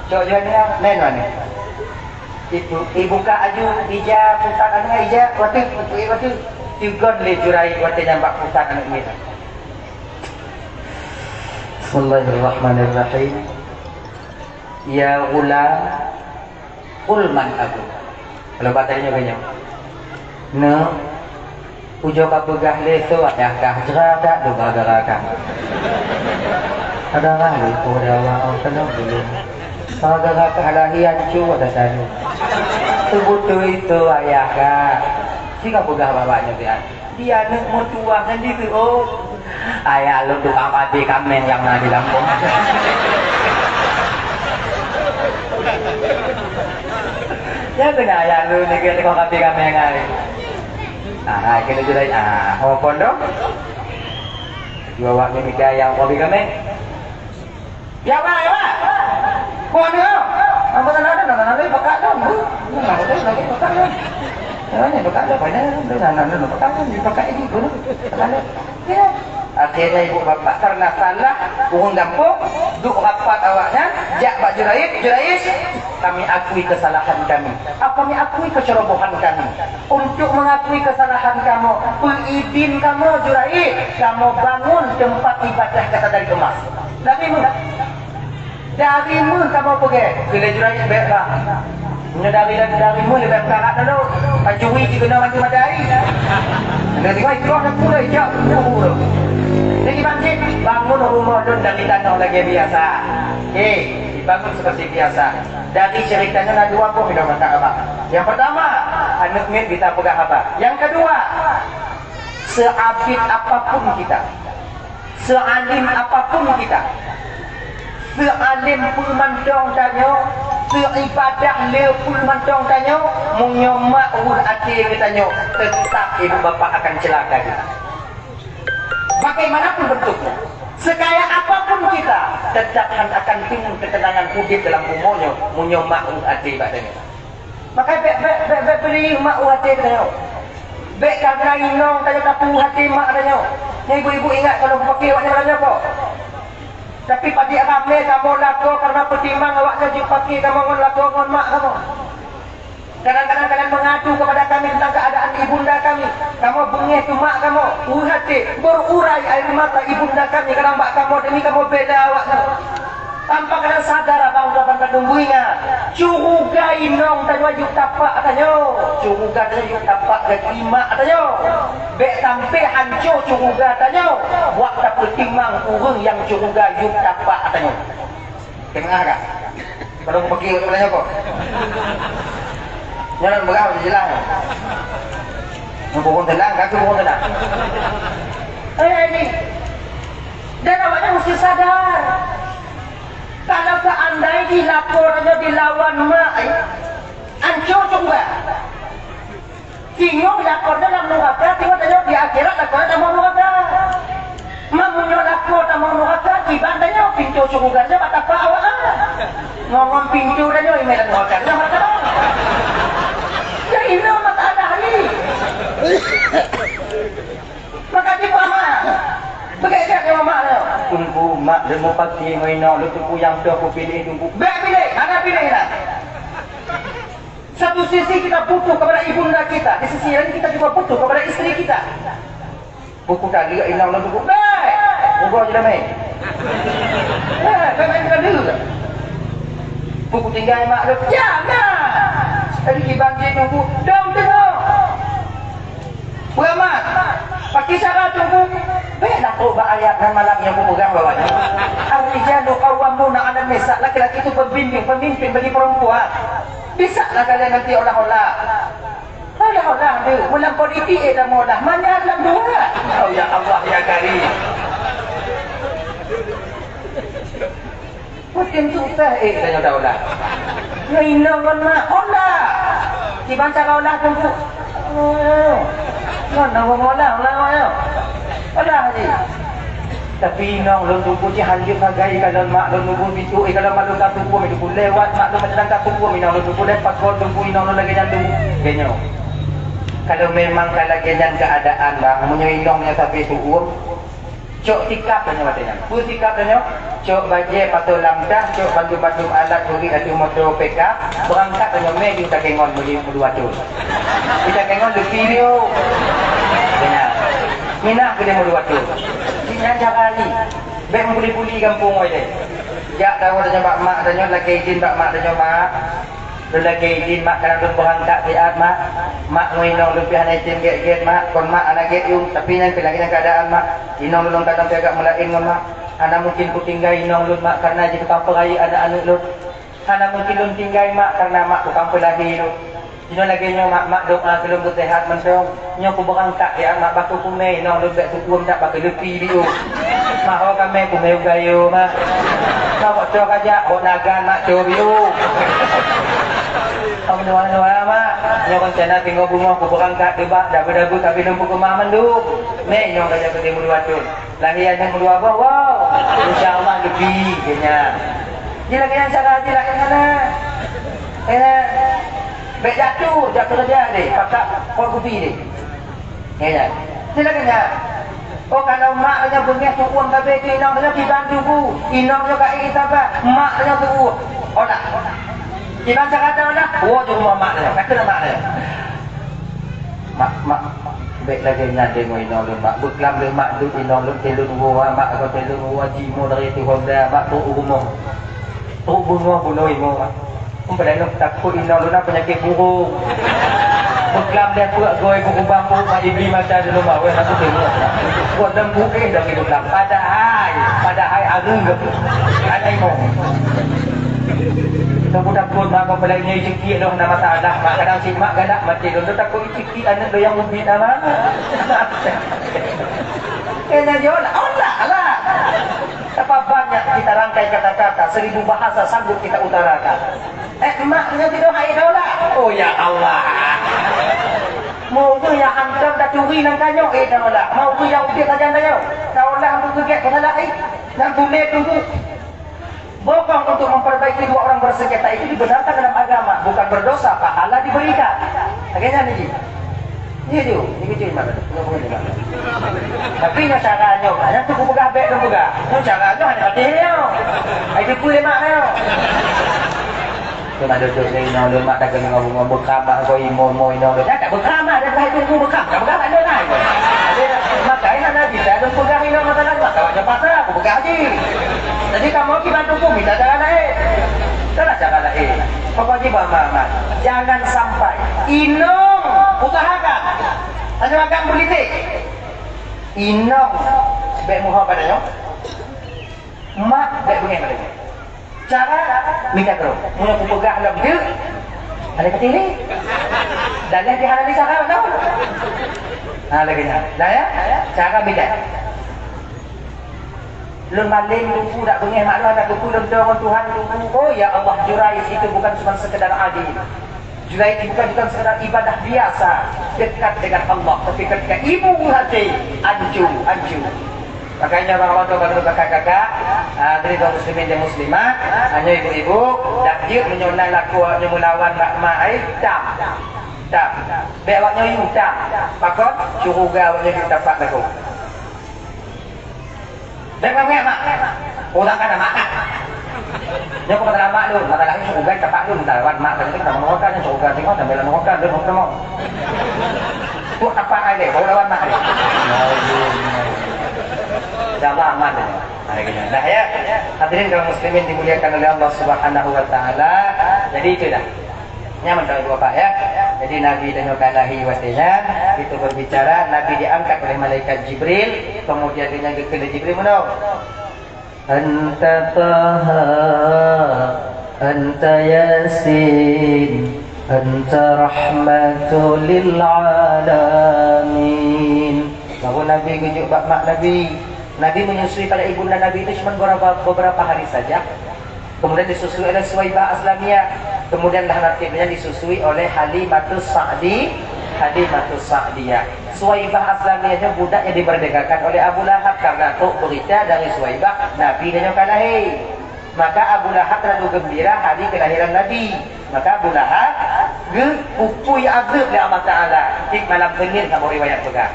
Soalnya nenon ibu ka aju ija pusat anak ija waktu tigon le jurai waktu nyampak pusat anak ini. Bismillahirrahmanirrahim. Ya ulam qul man abu. Kalau batanya banyak. No ujo ka pegah leso ada kah jerada do bagarakan. Ada lah itu dawa kenal dulu. Saudara kehalahian cuba dah tadi. Sebut itu ayah kak. Jika pegah bapaknya dia nak mertua kan dia oh ayah lu tukang padi kamen yang ada di Lampung. Ya kena ayah lu ni kita tukang padi kamen yang ada. Kita juga oh pondok. Dua waktu nikah yang padi kamen. Ya pak. Kau ni apa ada pakai dong. Ada lagi pakai dong. Ini pakai dong. Banyak pakai dong. Dipakai ini dulu. Ya. Akhirnya ibu bapak karena salah buang dampung, duk rapat awaknya, jak pak Jurais, kami akui kesalahan kami. Kami akui kecerobohan kami. Untuk mengakui kesalahan kamu, izin kamu Jurais, kamu bangun tempat ibadah kata dari kemas. Darimu kamu pergi. Bila Jurais berbang. Darimu lebih berkarat dulu. Pacui jika nak mati madai. Nanti kau ikut nak pula jauh. Jadi bangkit, bangun rumah dun dari tanah lagi biasa. Dibangun seperti biasa. Dari ceritanya nak dua pun kita kata apa? Yang pertama, anak min kita pegang apa? Yang kedua, seabid apapun kita, sealim apapun kita, sealim pun mandong tanya, seibadah le pun mandong tanya, menyomak urut hati kita tanya, tetap ibu bapa akan celaka kita. Bagaimanapun bentuknya, sekaya apapun kita, tetap akan timbul ketenangan hidup dalam umurnya, menyomak urut hati badannya. Maka beri mak urut hati kita. Bek kagak inong tanya tapu hati mak adanya. Ibu-ibu ingat kalau pakai awaknya adanya kok. Tapi padi rame kamu laku karena pertimbang awaknya jupaki kamu ngon laku ngon mak kamu. Kadang-kadang kalian mengadu kepada kami tentang keadaan ibunda kami. Kamu bengih tu mak kamu, hati berurai air mata ibunda kami karena mak kamu demi kamu beda awaknya. tanpa kena sadar abang dapat kadungguinga curuga inong tanyo yuk tapak tanyo curuga tanyo yuk tapak ke lima tanyo bek sampai hancur curuga tanyo buat tak timang urung yang curuga yuk tapak tanyo tengah kah kalau pergi ke belanya kok jangan berapa jelas bukan tenang kaki bukan tenang ini dan awaknya mesti sadar kalau seandainya dilapornya dilawan mak ancur juga tinggal lapornya dalam neraka tinggal tanya di akhirat lapornya dalam neraka mamunyo lapor dalam neraka ibadahnya pintu surganya betapa awak ngomong pintu dan yo email neraka ya ini mata ada hari maka di mama begitu ke mama tunggu mak dan mau pagi maino lu tunggu yang tu aku pilih tunggu pilih ada pilih lah satu sisi kita butuh kepada ibunda kita di sisi lain kita juga butuh kepada istri kita buku tadi hilang lu tunggu tunggu aja dah mai main dulu buku tinggal mak lu jangan tadi dibangkit tunggu daun tengok Muhammad pakai cara tunggu nak ubah ayat dan malam yang aku pegang bawahnya ar-rijalu qawwamuna 'ala nisa laki-laki itu pemimpin bagi perempuan bisa lah kalian nanti olah-olah tu ulang politik dah olah mana dalam dua oh ya Allah ya Karim mungkin susah tanya dah olah ngainangan mak olah dibaca olah tunggu mana olah Alah ni. Tapi nong lu tunggu je hanjut hagai kalau mak lu tunggu bitu kalau mak lu tak tunggu itu lewat mak lu macam tak tunggu minang lu tunggu lepas kau tunggu inong lu lagi jantung genyo. Kalau memang kalau genyan keadaan bang munyo inongnya tapi tuur cok tikap tanya matanya. Bu tikap tanya cok baje patul lamdah cok bantu-bantu alat buri atu motor PK berangkat tanya me kita kengon beli dua tu. Kita kengon lu video. Benar. Minah ke dia mau buat tu. Jangan cakali. Baik puli-puli kampung aja. Ya tahu tanya mak tanya lagi izin mak tanya mak. Lagi izin mak kalau belum berangkat siat mak. Mak ngoinong lebih hanya izin get mak. Kon mak anak get yung tapi yang lagi keadaan mak. Inong belum kadang agak melain kon mak. Anak mungkin ku tinggal inong lu mak karena jadi kampung raya anak-anak lu. Anak mungkin lu tinggal mak karena mak ku kampung lagi lu. Jino lagi nyo mak doa belum bersehat mendong nyo ku berangkat ya mak batu kumei nong lebek tukum tak pakai lepi dia mak ho kami kumei gayo mak kau cok aja ho nagan mak cobio kamu doa mak nyo rencana tinggal bunga ku berangkat debak dagu-dagu tapi lumpuh ke mak mendung nek nyo kaja ketemu dua tun lahir yang dua wow insyaallah lebih kenya dia lagi yang cara dia lagi mana baik jatuh kerja ni, pakak kopi ni. Ya, silakan ya. Oh kalau mak nya bengek tu uang kabeh tu inang nya dibantu bu. Inang nya kai kita apa? Mak nya tu. Oh nak. Kita kata nak, oh tu rumah mak nya. Kata mak nya. Mak baik lagi nanti mo inang lu mak. Beklam lu mak tu inang lu telu dua mak ko telu dua jimo dari tu honda mak tu rumah. Tu bunga bunoi mo mak. Pada nak takut inang lu nak penyakit burung. Beklam dia puak goy buku bambu mak ibli macam dulu mak weh aku tengok. Buat lembu dah hidup lam. Padahal arung ke. Anai mo. Kamu takut mak kau pelai nyai jeki dah nama masalah. Mak kadang si mak galak mati lu takut jeki anak lu yang ubit apa? Kena jola. Allah. Apa banyak kita rangkai kata-kata 1000 bahasa sanggup kita utarakan. Maknya tidak hai dola. Oh ya Allah. Mau tu yang antam dah curi nang kanyo dola. Mau tu yang udik saja kanyo. Dola untuk gegek kena lai. Dan tulis tunggu. Bokong untuk memperbaiki dua orang bersengketa itu dibenarkan dalam agama, bukan berdosa, pahala diberikan. Akhirnya ni. Ni dia, ni kecil mana? Tapi nya caranya banyak tu buka beg tu buka. Nya caranya hanya dia. Ai dia pulih mak dia. Kena duduk ni nang lemak tak kena ngomong berkamah kau imo ino. Tak berkamah dah dah tunggu berkam. Tak berkam tak ada lain. Ada makai nak lagi. Saya ada pegang ino masalah mak. Kau pasal aku pegang je. Jadi kamu ki bantu aku minta Kewajiban mama. Jangan sampai inong usahakan. Hanya makan politik. Inong baik muha padanya. Mak baik bunyi padanya. Cara minta terus. Mula aku pegang dalam dia. Ada ketili. Dan yang dihalali cara tahu. Lagi nya. Dah ya? Cara beda. Lun maling lupu tak bunyi mak lu ada lupu lun dorong Tuhan lupu. Oh ya Allah, jurais itu bukan cuma sekedar adil. Jurais itu bukan sekedar ibadah biasa dekat dengan Allah, tapi ketika ibu hati anju. Makanya orang tua baru kakak-kakak, dari kaum muslimin dan muslimah, hanya ibu-ibu dakjir menyonai laku melawan mak ai tak. Bewaknya ibu tak. Pakot curuga awaknya kita dapat laku. Dengar mak. Orang kan mak. Nya ko kata mak lu, kata lagi curuga dapat lu lawan mak kan kita mau kan curuga tengok sambil mau kan dia mau. Tu apa ai deh, kau lawan mak. Jamaah aman dah ya. Hadirin kaum muslimin dimuliakan oleh Allah Subhanahu wa taala. Jadi itu dah. Nyaman tahu Bapak ya. Jadi Nabi dan Yokalahi wasinya itu berbicara, Nabi diangkat oleh malaikat Jibril, kemudian dia nyangkut ke Jibril menau. Anta Taha, Anta Yasin, Anta rahmatul lil alamin. Baru Nabi kunjuk mak Nabi. Nabi menyusui pada ibunda Nabi itu cuma beberapa hari saja. Kemudian disusui oleh Suwaibah Aslamiyah. Kemudian nantinya disusui oleh Halimatus Sa'diyah. Suwaibah Aslamiyahnya budaknya dimerdekakan oleh Abu Lahab karena itu berita dari Suwaibah Nabi dan Yokalahi. Maka Abu Lahab terlalu gembira hari kelahiran Nabi. Maka Abu Lahab upui azab oleh Allah Ta'ala. Tik malam Senin kamu riwayat juga.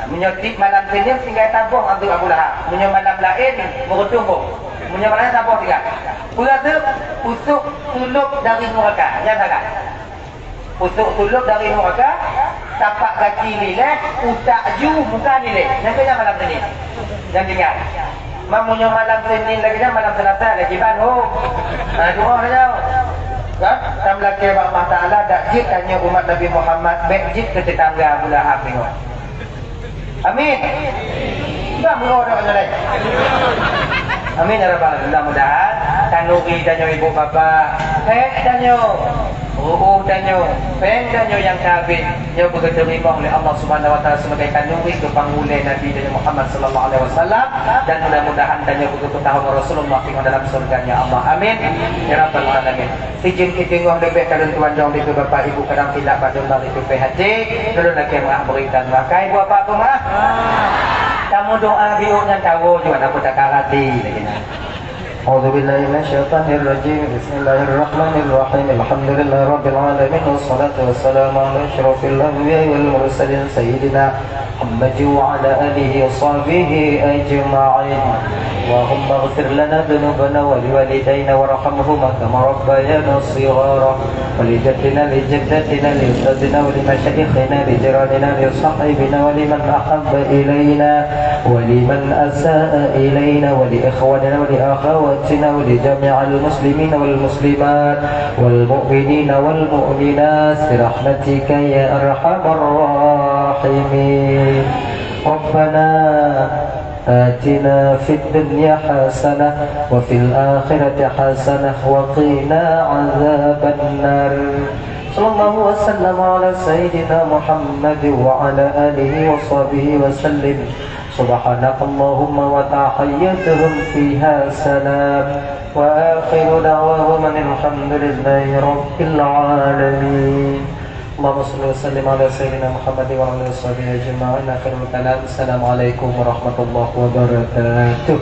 Menyotip malam Senin tinggal tabung Abdul Abu Lahab. Menyot malam lain bertunggu. Menyot malam tabung tiga. Ulazab usuk tuluk dari neraka. Ya tak? Usuk tuluk dari neraka. Tapak kaki lilek, utak ju muka lilek. Yang kena malam Senin. Yang tinggal. Menyot malam Senin lagi dah malam Selasa lagi bangun. Doa dah. Kan? Tamlah ke Allah Taala dak jid tanya umat Nabi Muhammad baik jid ke tetangga Abu Lahab tengok. Amin. Dah berdoa dah lain. Amin ya rabbal alamin. Mudah-mudahan kanuri danyo ibu bapa, danyo danyo, danyo yang kawin, yang diterima oleh Allah Subhanahu wa taala sebagai kanuri kepanggule Nabi Muhammad sallallahu alaihi wasallam, dan mudah-mudahan danyo begitu tahun Rasulullah tinggal dalam surganya Allah. Amin ya rabbal alamin. Sijin kita ngomong lebih kalau tuan dong itu bapak ibu kadang tidak pada mari itu PHD dulu lagi yang berikan maka ibu apa tu mah kamu doa biunya tahu juga nak putar karati lagi nak. A'udzubillahi minasyaitonir rajim. Bismillahirrahmanirrahim. Alhamdulillahi rabbil alamin wassalatu wassalamu ala asyrafil anbiya'i wal mursalin sayyidina Muhammad wa ala alihi wa sahbihi ajma'in. اللهم اغفر لنا ذنوبنا ولوالدينا وارحمهما كما ربيانا صغارا ولجدنا لجدتنا لأستاذنا ولمشايخنا لجيراننا لصاحبنا ولمن أحب إلينا ولمن أساء إلينا ولإخواننا ولأخواتنا ولجميع المسلمين والمسلمات والمؤمنين والمؤمنات برحمتك يا أرحم الراحمين. ربنا آتنا في الدنيا حسنة وفي الآخرة حسنة وقنا عذاب النار. صلى الله وسلم على سيدنا محمد وعلى آله وصحبه وسلم. سبحانك اللهم وتحيتهم فيها سلام وآخر دعواهم الحمد لله رب العالمين. اللهم صل وسلم على سيدنا محمد وعلى اله وصحبه اجمعين. اخر الكلام السلام عليكم ورحمه الله وبركاته.